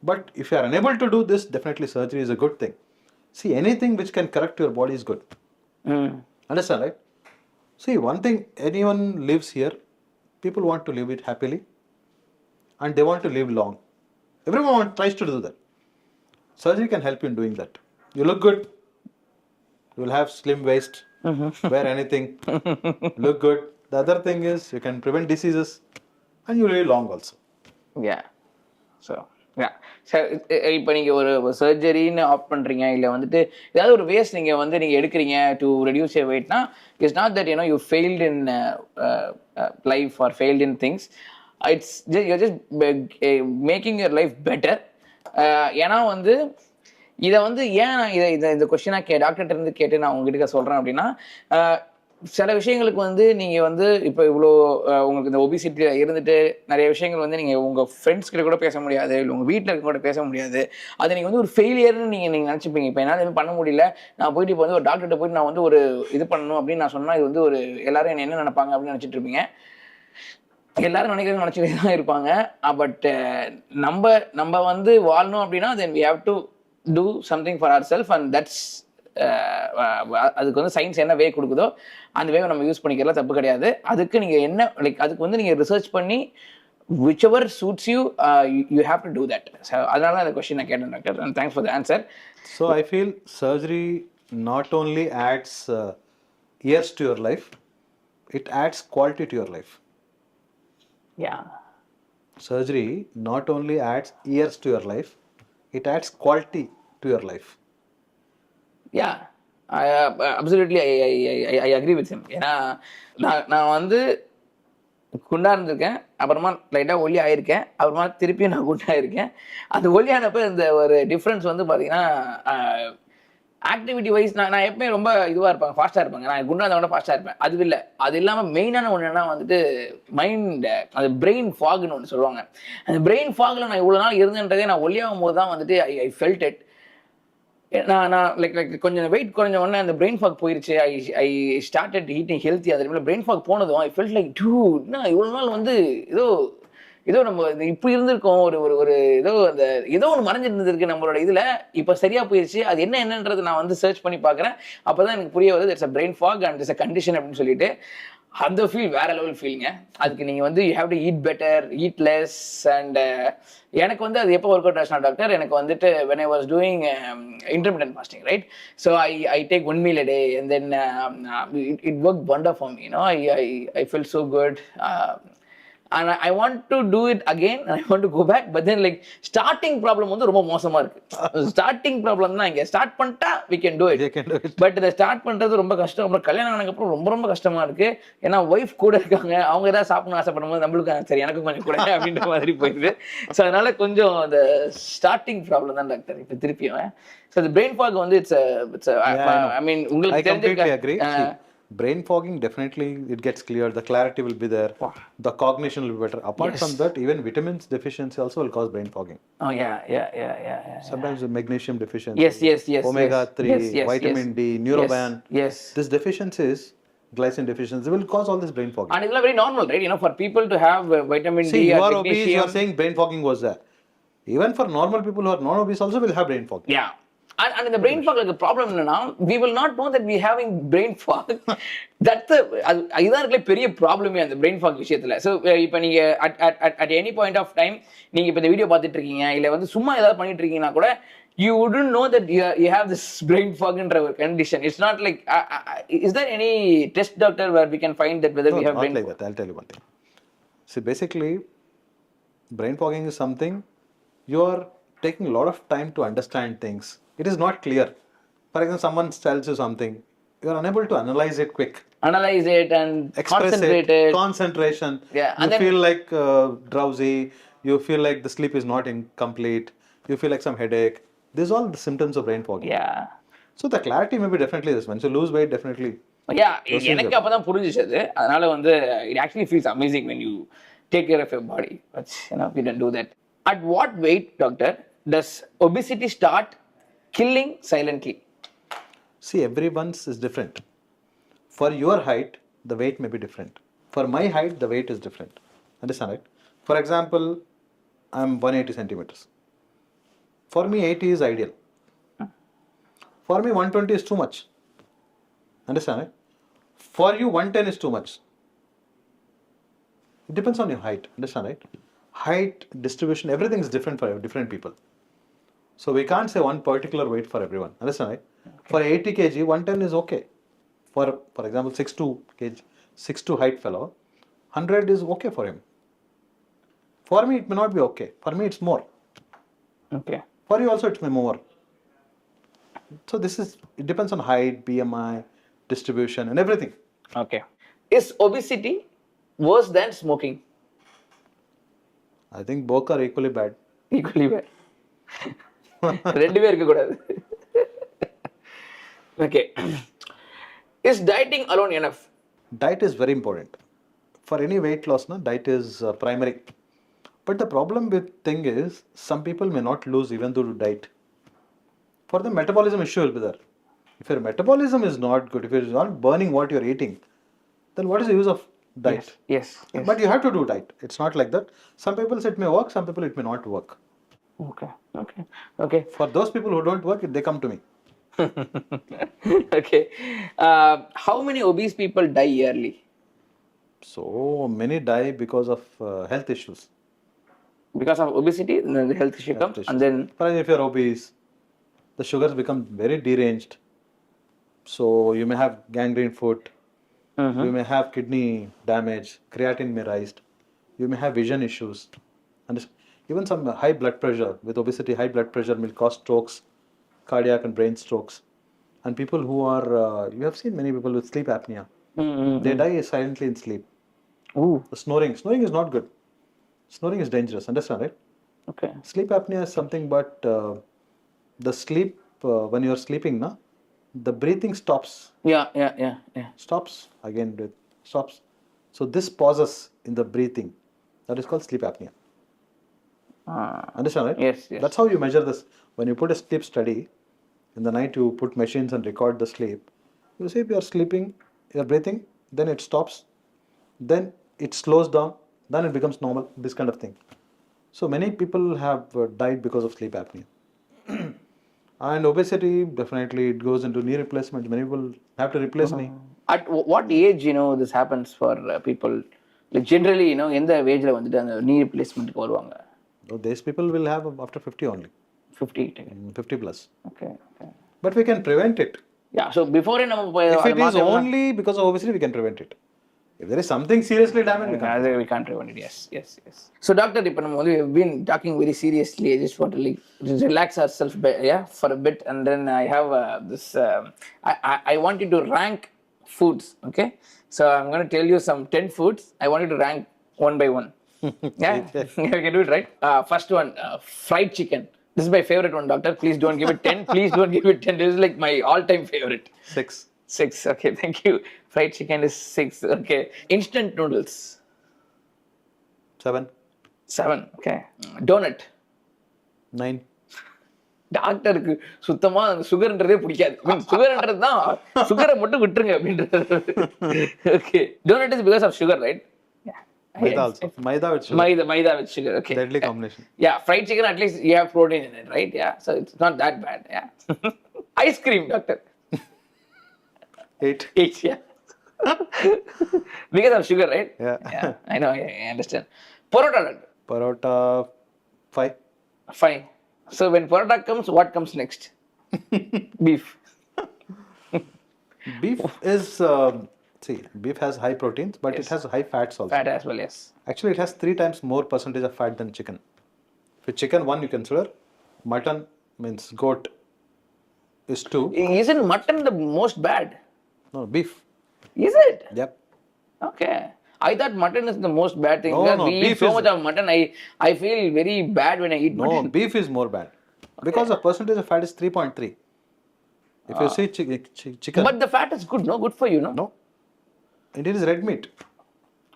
But if you are unable to do this, definitely surgery is a good thing. See, anything which can correct your body is good. Understand, right? See, one thing, anyone lives here, people want to live it happily and they want to live long. Everyone tries to do that. Surgery can help you in doing that. You look good, you will have slim waist, wear anything, look good. The other thing is you can prevent diseases and you live long also. Yeah. So, yeah. இப்போ நீங்கள் ஒரு சர்ஜரின்னு opt பண்ணுறீங்க, இல்லை வந்துட்டு ஏதாவது ஒரு waste நீங்கள் வந்து நீங்கள் எடுக்கிறீங்க டு ரெடியூஸ் யர் வெயிட்னா, it's not that you failed in life or failed in things. It's just making your life better. ஏன்னா வந்து இதை வந்து ஏன் இதை இந்த கொஸ்டினாக டாக்டர்கிட்ட இருந்து கேட்டு நான் உங்ககிட்ட சொல்கிறேன் அப்படின்னா, சில விஷயங்களுக்கு வந்து நீங்கள் வந்து இப்போ இவ்வளோ உங்களுக்கு இந்த ஒபிசிட்டியில் இருந்துட்டு நிறைய விஷயங்கள் வந்து நீங்கள் உங்கள் ஃப்ரெண்ட்ஸ் கிட்ட கூட பேச முடியாது, இல்லை உங்கள் வீட்டில் இருக்க கூட பேச முடியாது. அதை நீங்கள் வந்து ஒரு ஃபெயிலியர்னு நீங்கள் நினச்சிப்பீங்க. இப்போ என்னால் எதுவும் பண்ண முடியல, நான் போயிட்டு இப்போ வந்து ஒரு டாக்டர்கிட்ட போயிட்டு நான் வந்து ஒரு இது பண்ணணும் அப்படின்னு நான் சொன்னால், இது வந்து ஒரு எல்லாரும் என்ன நினைப்பாங்க அப்படின்னு நினச்சிட்டு இருப்பீங்க. எல்லாரும் நினைச்சிட்டு தான் இருப்பாங்க. பட் நம்ம வந்து வாழணும் அப்படின்னா then we have to do something for ourselves and that's அதுக்கு வந்து சயின்ஸ் என்ன வே கொடுக்குதோ அந்த வேவை நம்ம யூஸ் பண்ணிக்கிறதுல தப்பு கிடையாது. அதுக்கு நீங்கள் என்ன அதுக்கு வந்து நீங்கள் ரிசர்ச் பண்ணி whichever suits you, you have to do that. So அதனால தான் அந்த கொஸ்டின் நான் கேட்டேன் doctor, and thanks for the answer. So I feel surgery not only adds years to your life, it adds quality to your life. Yeah. Surgery not only adds years to your life, it adds quality to your life. Yeah, absolutely I agree with him. ஏன்னா நான் வந்து குண்டா இருந்திருக்கேன், அப்புறமா லைட்டாக ஒல்லி ஆயிருக்கேன், அப்புறமா திருப்பியும் நான் குண்டா இருக்கேன். அந்த ஒல்லியானப்போ இந்த ஒரு டிஃப்ரென்ஸ் வந்து பார்த்தீங்கன்னா ஆக்டிவிட்டி வைஸ் நான் எப்பவுமே ரொம்ப இதுவாக இருப்பாங்க, ஃபாஸ்ட்டாக இருப்பாங்க. நான் குண்டா இருந்தால் கூட ஃபாஸ்ட்டாக இருப்பேன். அது இல்லை, அது இல்லாமல் மெயினான ஒன்று என்ன வந்துட்டு மைண்ட், அது பிரெயின் ஃபாக்னு ஒன்று சொல்லுவாங்க. அந்த பிரெயின் ஃபாகில் நான் இவ்வளோ நாள் இருந்தேன்றதே நான் ஒல்லியாகும் போது தான் வந்துட்டு ஐ ஃபெல்ட் இட். நான் லைக் கொஞ்சம் வெயிட் குறைஞ்ச உடனே அந்த பிரெயின் ஃபாக் போயிருச்சு. I started eating healthy. அது பிரெயின் ஃபாக் போனதும் ஐ ஃபெல்ட் லைக் என்ன இவ்வளோ நாள் வந்து ஏதோ நம்ம இப்படி இருந்திருக்கோம், ஒரு ஏதோ ஒன்று மறைஞ்சிட்டு இருந்திருக்கு நம்மளோட இதில், இப்போ சரியாக போயிடுச்சு. அது என்னன்றது நான் வந்து சர்ச் பண்ணி பார்க்குறேன். அப்போ தான் எனக்கு புரிய வருது it's a brain fog and it's a condition அப்படின்னு சொல்லிட்டு. அந்த ஃபீல் வேற லெவல் ஃபீலிங்க. அதுக்கு நீங்கள் வந்து you have to eat better, eat less. And எனக்கு வந்து அது எப்போ ஒர்க் அவுட் ஆச்சுனா டாக்டர், எனக்கு வந்துட்டு when I was doing intermittent fasting, right? So I take one meal a day and then it worked wonder for me. I felt so good. And I want to do it again and I want to go back, but then like starting problem வந்து ரொம்ப மோசமா இருக்கு. Starting problem தான். இங்க start பண்ணிட்டா we can do it, but இதை start பண்றது ரொம்ப கஷ்டம். அப்புறம் கல்யாணம் ஆனதுக்கு அப்புறம் ரொம்ப ரொம்ப கஷ்டமா இருக்கு. ஏன்னா ஒய்ஃப் கூட இருக்காங்க, அவங்க ஏதாவது சாப்பிடணும் ஆசைப்படும் போது நம்மளுக்கு சரி எனக்கும் கொஞ்சம் கூட அப்படின்ற மாதிரி போயிடுது. ஸோ அதனால கொஞ்சம் அந்த ஸ்டார்டிங் ப்ராப்ளம் தான் டாக்டர் இப்போ திருப்பியும். ஸோ இந்த பிரெயின் ஃபாக் வந்து இட்ஸ் ஐ மீன் உங்களுக்கு தெரிஞ்ச brain fogging, definitely it gets clear, the clarity will be there, the cognition will be better. Apart from that, even vitamins deficiency also will cause brain fogging. Oh yeah. Sometimes the magnesium deficiency, yes, omega 3, vitamin D, neuroban, yes. This deficiencies, glycine deficiency will cause all this brain fogging. And it's very normal, right? For people to have vitamin D, you are obese, you are saying brain fogging was there. Even for normal people who are non-obese also will have brain fogging. Yeah. And in the brain fog, like, the problem என்னன்னா, we will not know that we having brain fog. That's the இதுதான் இருக்கல பெரிய ப்ராப்ளமே அந்த brain fog விஷயத்துல. So இப்போ நீங்க at any point of time நீங்க இப்போ இந்த வீடியோ பார்த்துட்டு இருக்கீங்க இல்ல வந்து சும்மா ஏதாவது பண்ணிட்டு இருக்கீங்கன்னா கூட you wouldn't know that you have this brain fog ன்ற ஒரு condition. It's not like is there any test, doctor, where we can find that whether we have brain fog? That. I'll tell you one thing. See, basically, brain fogging is something you are taking a lot of time to understand things. It is not clear. For example, someone tells you something, you are unable to analyze it quick. Analyze it and concentrate it. Concentration. Yeah. And you feel like drowsy. You feel like the sleep is not incomplete. You feel like some headache. These are all the symptoms of brain fog. Yeah. So the clarity may be definitely this. Once you lose weight, definitely. Yeah. எனக்கு அப்பதான் புரிஞ்சிச்சது. அதனால வந்து it actually feels amazing when you take care of your body. But we don't do that. At what weight, doctor, does obesity start killing silently? See, everyone's is different. For your height, the weight may be different. For my height, the weight is different. Understand, right? For example, I'm 180 centimeters. For me, 80 is ideal. For me, 120 is too much. Understand, right? For you, 110 is too much. It depends on your height. Understand, right? Height, distribution, everything is different for different people. So we can't say one particular weight for everyone. Understand, right? Okay. For 80 kg, 110 is okay. For example, 6'2 kg, 6'2 height fellow, 100 is okay for him. For me, it may not be okay. For me, it's more. Okay. For you also, it may more. So it depends on height, BMI, distribution, and everything. Okay. Is obesity worse than smoking? I think both are equally bad. Equally bad. ரெண்டுமே இருக்க கூடாது. Okay. Is dieting alone enough? Diet is very important. For any weight loss, diet is primary. But the problem with thing is, some people may not lose even though do diet. For the metabolism issue will be there. If your metabolism is not good, if you're not burning what you're eating, then what is the use of diet? Yes. But you have to do diet. It's not like that. Some people it may work, some people it may not work. Okay. For those people who don't work, they come to me. Okay. How many obese people die yearly? So many die because of health issues. Because of obesity, the health issue comes, and then. For example, if you're obese, the sugars become very deranged. So you may have gangrene foot. You may have kidney damage. Creatinine may rise. You may have vision issues. And even some high blood pressure. With obesity, high blood pressure will cause strokes, cardiac and brain strokes. And people who are, you have seen many people with sleep apnea. They die silently in sleep. Ooh. Snoring is not good. Snoring is dangerous. Understand, right? Okay. Sleep apnea is something, but the sleep, when you are sleeping, the breathing stops. Yeah. Stops. Again, stops. So this pauses in the breathing. That is called sleep apnea. Understand, right? Yes. That's how you measure this. When you put a sleep study, in the night you put machines and record the sleep. You see if you are sleeping, you are breathing, then it stops, then it slows down, then it becomes normal, this kind of thing. So many people have died because of sleep apnea. And obesity, definitely it goes into knee replacement. Many people have to replace knee. At what age, this happens for people? Like generally, in the age la vandu the knee replacement ku varuvanga. So these people will have after 50 only. 50 plus. Okay. But we can prevent it. Yeah, so before if it is only because of obesity, we can prevent it. If there is something seriously damaged, we can't prevent it. Yes. So doctor, we have been talking very seriously. I just want to relax ourselves for a bit, and then I have this. I want you to rank foods. Okay, so I'm going to tell you some 10 foods. I want you to rank one by one. Yeah, you can do it, right? First one, fried chicken. This is my favorite one, doctor. Please don't give it 10. Please don't give it 10. This is like my all-time favorite. 6. Okay, thank you. Fried chicken is 6. Okay. Instant noodles. 7. Okay. Donut. 9. டாக்டருக்கு சுத்தமா சுகர்ன்றதே பிடிக்காது. சுகர்ன்றது தான் சுகரை மட்டும் விட்டுருங்க அப்படின்றது. Okay. Donut is because of sugar, right? Yeah. Maida also. Maida with sugar. Maida with sugar. Okay. Deadly combination. Yeah, fried chicken, at least you have protein in it, right? Yeah, so it's not that bad. Yeah. Ice cream, doctor. 8. 8, yeah. Because of sugar, right? Yeah. Yeah, I know, I understand. Parota, doctor. Parota 5. 5. So when parota comes, what comes next? Beef. Beef is, beef has high proteins, but it has high fats also. Fat as well, yes. Actually, it has 3 times more percentage of fat than chicken. For chicken, 1 you consider. Mutton means goat is 2. Isn't mutton the most bad? No, beef. Is it? Yep. Okay. I thought mutton is the most bad thing. No, because no, we eat beef so is- much of mutton, I feel very bad when I eat No, mutton. beef is more bad. Because the percentage of fat is 3.3. If you see chicken, But the fat is good, no? Good for you, no? no. It is red meat.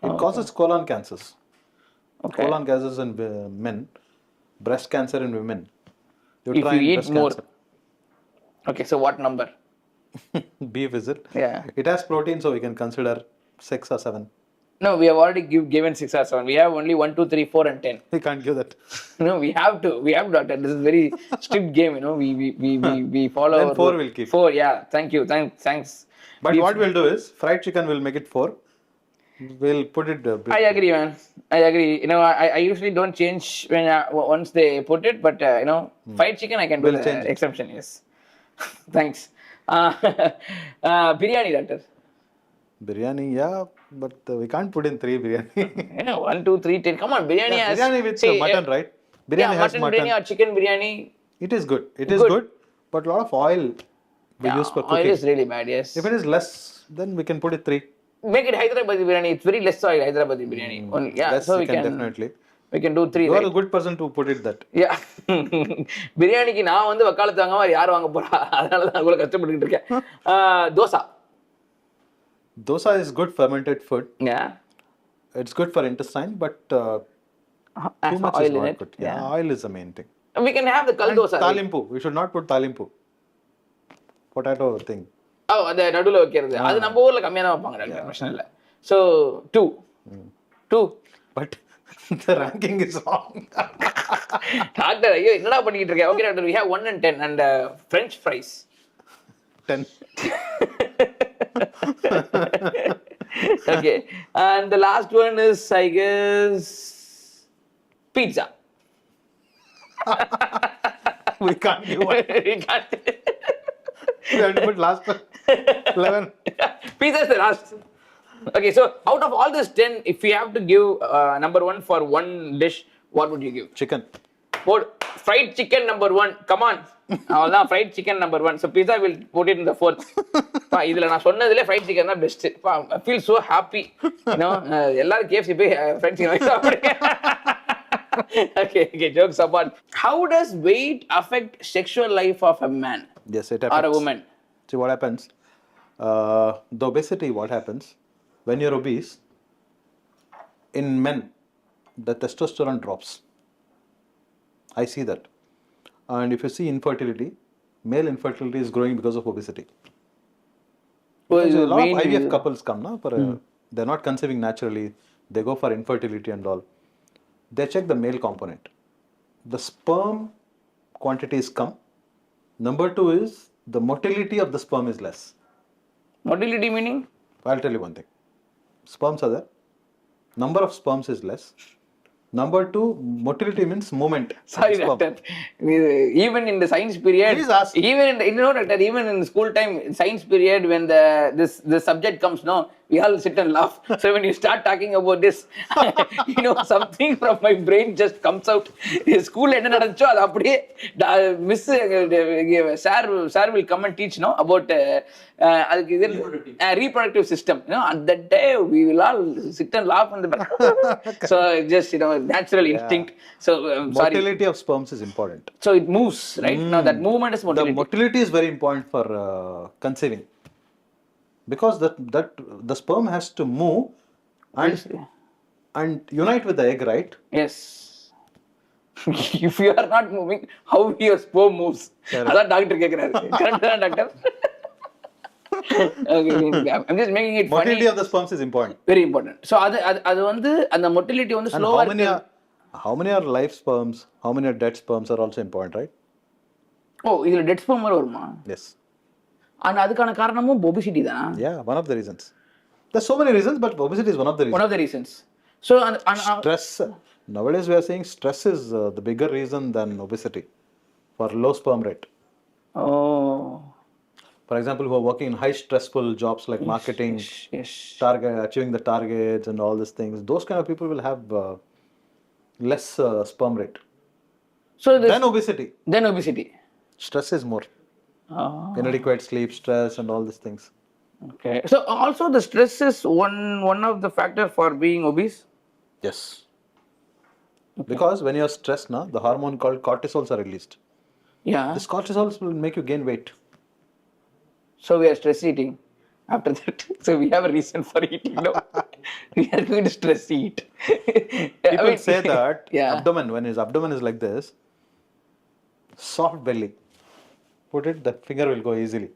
It causes colon cancers. Okay. Colon cancers in men, breast cancer in women. If try you and eat breast more. cancer. Okay, so what number? Beef is it? Yeah. It has protein, so we can consider 6 or 7. No, we have already given 6 or 7. We have only 1, 2, 3, 4 and 10. We can't give that. No, we have to, doctor. This is very strict game, you know. We follow. Then our 4 rule. will keep. 4, yeah. Thank you. Thanks. But Beef- what we'll do is, fried chicken will make it 4. We'll put it. I agree, man. I agree. You know, I usually don't change when once they put it, but you know, fried chicken I can do We'll the change it. exception. Yes. Thanks. Biryani, doctor. Biryani, yeah, but we can't put in 3 biryani. You know, 1, 2, 3, 10. Come on, biryani has. Biryani with see, mutton, right? Biryani has mutton biryani or chicken biryani. It is good. It is good, but a lot of oil we use for Oil cooking. is really bad. Yes. If it is less, then we can put it 3. Make it Hyderabadi biryani. It's very less oil Hyderabadi biryani. Yeah, Less so we we can can definitely. we can do 3. You are Right? a good person to put it that. Yeah. பிரியாணிக்கு நான் வந்து வக்காலத்து வாங்காம யார் வாங்க போறா? அதனால தான் இவ்வளவு கஷ்டப்பட்டுட்டு இருக்கேன். Dosa. Dosa is good fermented food. Yeah. It's good for intestine, but too Has much oil is in not it. good. Yeah, oil is the main thing. We can have the kal And dosa. talimpu. We should not put talimpu. Potato thing. ஓ, அந்த நடுவுல வைக்கிறது. அது நம்ம ஊர்ல கம்மியா தான் வைப்பாங்க doctor. பிரச்சனை இல்ல. So 2. 2. But the ranking is wrong. Doctor ஐயோ என்னடா பண்ணிட்டு இருக்கேன்? Okay doctor, we have 1 and 10 and French fries. 10. Okay. And the last one is, I guess, pizza. We can't give one. We can't. We have to put last one. 11. Pizza is the last. Okay, so out of all this 10, if you have to give number 1 for one dish, what would you give? Chicken. Fried chicken number 1. Come on. அவ்வளவுதான் fried chicken number 1. So pizza will put it in the 4th. இதுல நான் சொன்னதுல fried chicken தான் best. I feel so happy. You know, எல்லாரும் KFC போய் fried chicken வாங்கி சாப்பிடுங்க. Okay, jokes apart. How does weight affect sexual life of a man Yes, it or happens. a woman? See what happens. The obesity, what happens? When you're obese, in men, the testosterone drops. I see that. And if you see infertility, male infertility is growing because of obesity. Because a lot of IVF couples come now, they're not conceiving naturally, they go for infertility and all. They check the male component. The sperm quantities come. Number 2 is the motility of the sperm is less. Motility meaning? I'll tell you one thing. Sperms are there. Number of sperms is less. Number 2, motility means movement. Sorry, Sperm. doctor. Even in the science period, Please ask. even in doctor, even in school time, science period, when the subject comes, no, we all sit and laugh. So when you start talking about this, you know, something from my brain just comes out. School என்ன நடந்துச்சோ அது அப்படியே miss sir will come and teach, no, about அதுக்கு இது reproductive system. You know, at that day we will all sit and laugh in the back. So just, you know, natural instinct. So sorry. Motility of sperms is important. So it moves, right? Now that movement is The motility. motility is very important for conceiving. Because that the sperm has to move and unite with the egg, right? Yes. If you are not moving, how your sperm moves? Correct. அதான் doctor கேக்குறாரு. Correct தான் doctor. Okay, I'm just making it funny. Motility of the sperms is important. Very important. So அது வந்து அந்த motility வந்து And slow how many are live sperms, how many are dead sperms are also important, right? இதுல dead sperm வருமா? Yes. And அதுக்கான காரணமும் obesity தானா? Yeah, one of the reasons. There's so many reasons, but obesity is one of the reasons. One of the reasons. So Stress. Nowadays we are saying stress is the bigger reason than obesity for low sperm rate. For example, who are working in high stressful jobs like marketing, achieving the targets and all these things, those kind of people will have less sperm rate. Then obesity. Stress is more. Inadequate sleep, stress and all these things. Okay. So also the stress is one of the factor for being obese? Yes. Okay. Because when you are stressed, the hormone called cortisols are released. Yeah. This cortisols will make you gain weight. So we are stress eating after that. So we have a reason for eating now. We are going to stress eat. People say that yeah. when his abdomen is like this, soft belly, put it, the finger will go easily.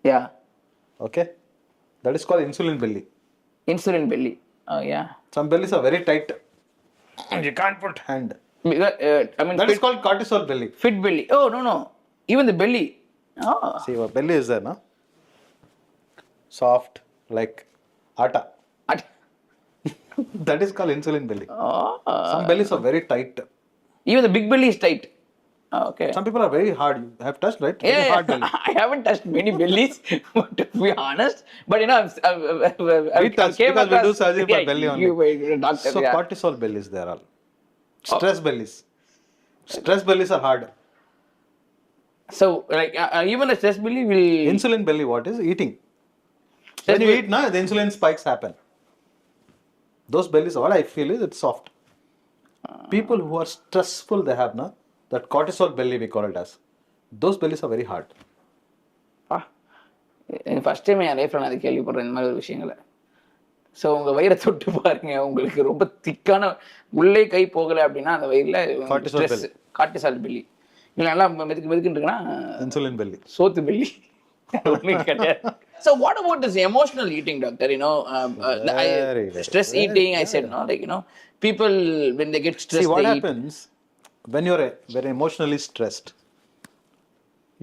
Yeah. Okay? That is called insulin belly. Insulin belly. Oh yeah. Some bellies are very tight. You can't put hand. That is called cortisol belly. Fit belly. Oh no. Even the belly. Oh. See, your belly is there, soft like atta. That is called insulin belly. Some bellies are very tight. Even the big belly is tight. Okay. Some people are very hard. You have touched, right? Yeah, very hard belly. I haven't touched many bellies, to be honest. But you know, we touch because we do surgery for belly only. Doctor, so cortisol bellies there are. Stress bellies. Stress bellies are hard. So like even a stress belly will. Insulin belly, what is eating? When you eat, the insulin spikes happen. Those bellies, all I feel is it's soft. People who are stressful, they have that cortisol belly, we call it as. Those bellies are very hard. First time என் லைஃப்ல நான் கேள்விப்படுறேன் இந்த மாதிரி ஒரு விஷயங்களை. So உங்க வயிறை தொட்டு பாருங்க, உங்களுக்கு ரொம்ப திக்கான உள்ளே கை போகலை அப்படின்னா அந்த வயிறுல கார்டிசால் பெல்லி. இல்லை நல்லா மெதுக்குன்னு இருக்குன்னா இன்சுலின் பெல்லி, சோத்து belly. So what about this emotional eating, doctor? You know, stress eating. I said people when they get stressed. See what happens when you're very emotionally stressed.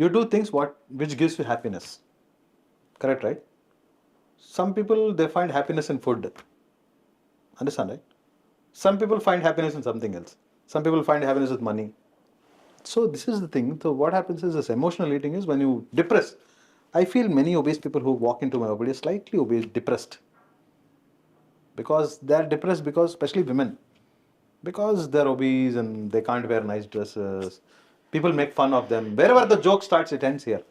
You do things which gives you happiness. Correct, right? Some people, they find happiness in food. Understand, right? Some people find happiness in something else. Some people find happiness with money. So this is the thing. So what happens is this emotional eating is when you depress. I feel many obese people who walk into my OPD are slightly depressed. Because they are depressed because, especially women, because they are obese and they can't wear nice dresses. People make fun of them. Wherever the joke starts, it ends here.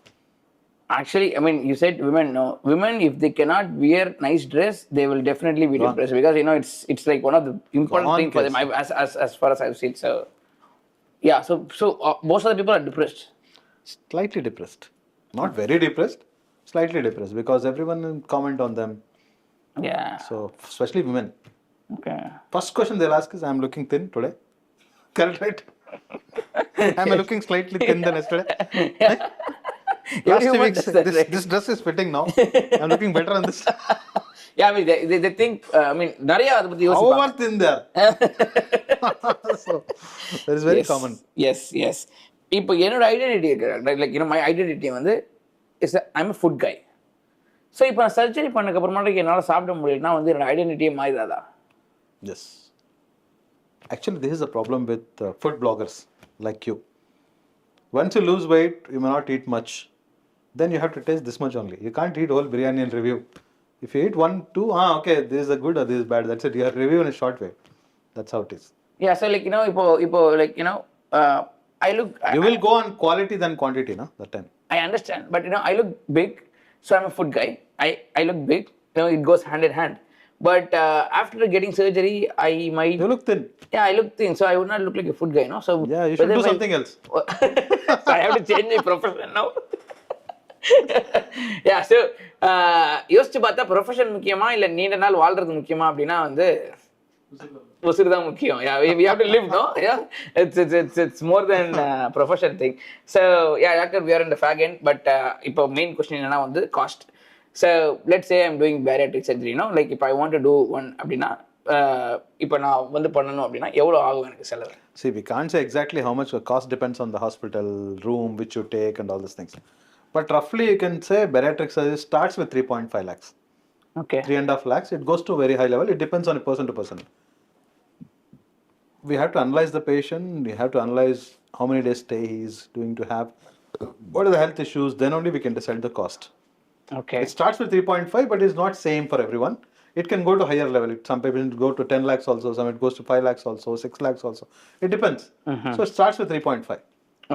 Actually, I mean, you said women. No, women, if they cannot wear nice dress, they will definitely be depressed because it's like one of the important things for them. As far as I've seen, so yeah. So most of the people are depressed. Slightly depressed, not very depressed. Slightly depressed because everyone will comment on them. Yeah. So especially women. Okay. First question they'll ask is, "I'm looking thin today." Correct, right? Am I looking slightly thin than yesterday? Last 2 weeks, this dress is fitting now. I'm looking better on this. Yeah, I mean, they think, I mean, நிறைய அதை பத்தி யோசிப்பாங்க. How thin there? So, that is very common. Yes. இப்போ என்னோட identity இருக்கு, like my identity வந்து is I'm a food guy. So இப்போ நான் சர்ஜரி பண்ணதுக்கு அப்புறமாட்டுக்கு என்னால் சாப்பிட முடியலன்னா வந்து என்னோட ஐடென்டிட்டியே மாறிடாதா? Yes. Actually, this is a problem with food bloggers like you. Once you lose weight, you may not eat much. Then you have to taste this much only. You can't eat whole biryani and review. If you eat 1, 2, okay, this is a good or this is bad. That's it. You have review in a short way. That's how it is. Yeah, so like இப்போ like I look. You will go on quality than quantity, no? That time. I understand, but I look big, so I'm a food guy. I look big. It goes hand in hand. But after getting surgery, I might. You look thin. Yeah, I look thin, so I would not look like a food guy, no? So yeah, you should do something else. So I have to change my profession now. Yeah, so யோசிச்சு பார்த்தா profession முக்கியமா இல்ல நீண்ட நாள் வாழ்றது முக்கியமா அப்படின்னா வந்து உசுறு தான் முக்கியம். Yeah, we have to live, no? Yeah, it's more than profession thing. So yeah, doctor, we are in the fag end, but இப்போ மெயின் கொஸ்டின் என்னன்னா வந்து cost. So let's say I'm doing bariatric surgery, like if I want to do one அப்படின்னா இப்போ நான் வந்து பண்ணணும் அப்படின்னா எவ்வளோ ஆகும் எனக்கு செலவு? See, we can't say exactly how much the cost depends on the hospital room which you take and all these things. But roughly you can say bariatric surgery starts with 3.5 lakhs. Okay. 3.5 lakhs. It goes to very high level. It depends on person to person. We have to analyze the patient. We have to analyze how many days stay he is going to have. What are the health issues? Then only we can decide the cost. Okay. It starts with 3.5, but it's not same for everyone. It can go to higher level. Some people go to 10 lakhs also. Some it goes to 5 lakhs also, 6 lakhs also. It depends. So it starts with 3.5.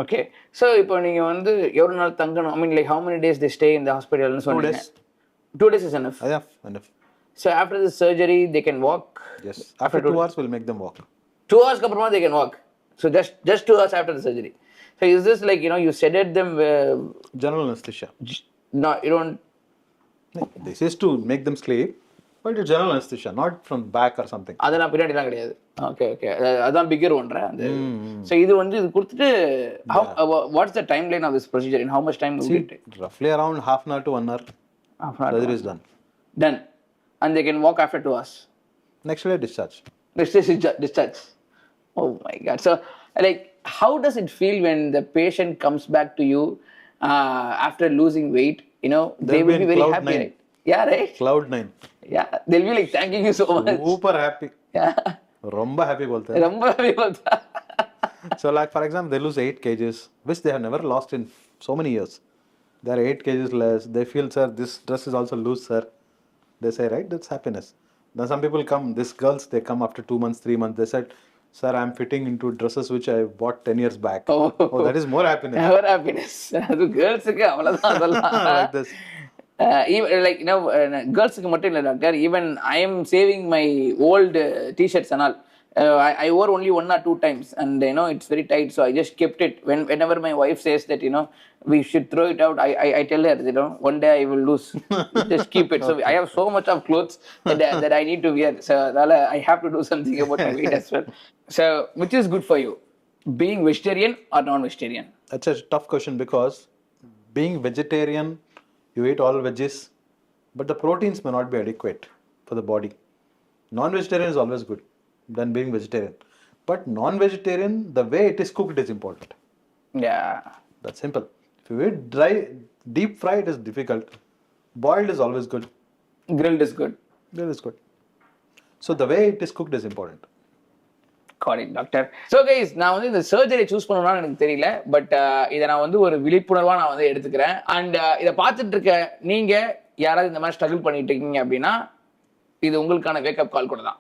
Okay. So இப்போ நீங்க வந்து எவ்வளவு நாள் தங்கணும்? I mean like how many days they stay in the hospital னு சொன்னீங்க? 2 days. 2 days is enough. Enough. So after the surgery they can walk? Yes. After 2 hours we'll make them walk. 2 hours க்கு அப்புறமா they can walk. So just 2 hours after the surgery. So is this like you sedate them general anesthesia? No, you don't. This is to make them sleep. But it's general anesthesia, not from back or something. அதெல்லாம் பின்னாடிலாம் கிடையாது. Okay. அதான் bigger one right? So இது வந்து இது கொடுத்துட்டு what's the timeline of this procedure? In how much time will it take? Roughly around half an hour to 1 hour. Surgery is done. Done. And they can walk after 2 hours. Next day discharge. Next day discharge. Oh my God. So like how does it feel when the patient comes back to you after losing weight? They will be very happy, right? Yeah, right? Cloud 9. Yeah, they'll be like thanking you so much. Super happy. Yeah. Romba happy bolte. Romba happy bolta. So like for example, they lose 8 kgs, which they have never lost in so many years. They are 8 kgs less. They feel, sir, this dress is also loose, sir. They say, right? That's happiness. Then some people come, these girls, they come after 2 months, 3 months. They said, sir, I'm fitting into dresses which I bought 10 years back. Oh, that is more happiness. More happiness. Adu girls ku avladhaan adalla. Like this. Even like girls க்கு மட்டும் இல்ல doctor, even I am saving my old t-shirts and all. I wore only 1 or 2 times and it's very tight, so I just kept it. Whenever my wife says that we should throw it out, I tell her one day I will lose. Just keep it. So I have so much of clothes that I need to wear, so I have to do something about my weight as well. So which is good for you, being vegetarian or non-vegetarian? That's a tough question because being vegetarian, you eat all veggies, but the proteins may not be adequate for the body. Non-vegetarian is always good than being vegetarian. But non-vegetarian, the way it is cooked is important. Yeah. That's simple. If you eat dry, deep fried is difficult. Boiled is always good. Grilled is good. Grilled is good. So the way it is cooked is important. Got it, doctor. So guys, நான் வந்து இந்த surgery choose பண்ணணும்னு எனக்கு தெரியல, but இதை நான் வந்து ஒரு விழிப்புணர்வா நான் வந்து எடுத்துக்கிறேன். அண்ட் இதை பார்த்துட்டு இருக்க நீங்க யாராவது இந்த மாதிரி ஸ்ட்ரகிள் பண்ணிட்டு இருக்கீங்க அப்படின்னா இது உங்களுக்கான வேக்கப் கால் கூட தான்.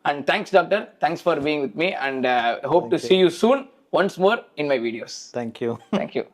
And thanks doctor, thanks for being with me, and hope to see you soon once more in my videos. Thank you. Thank you.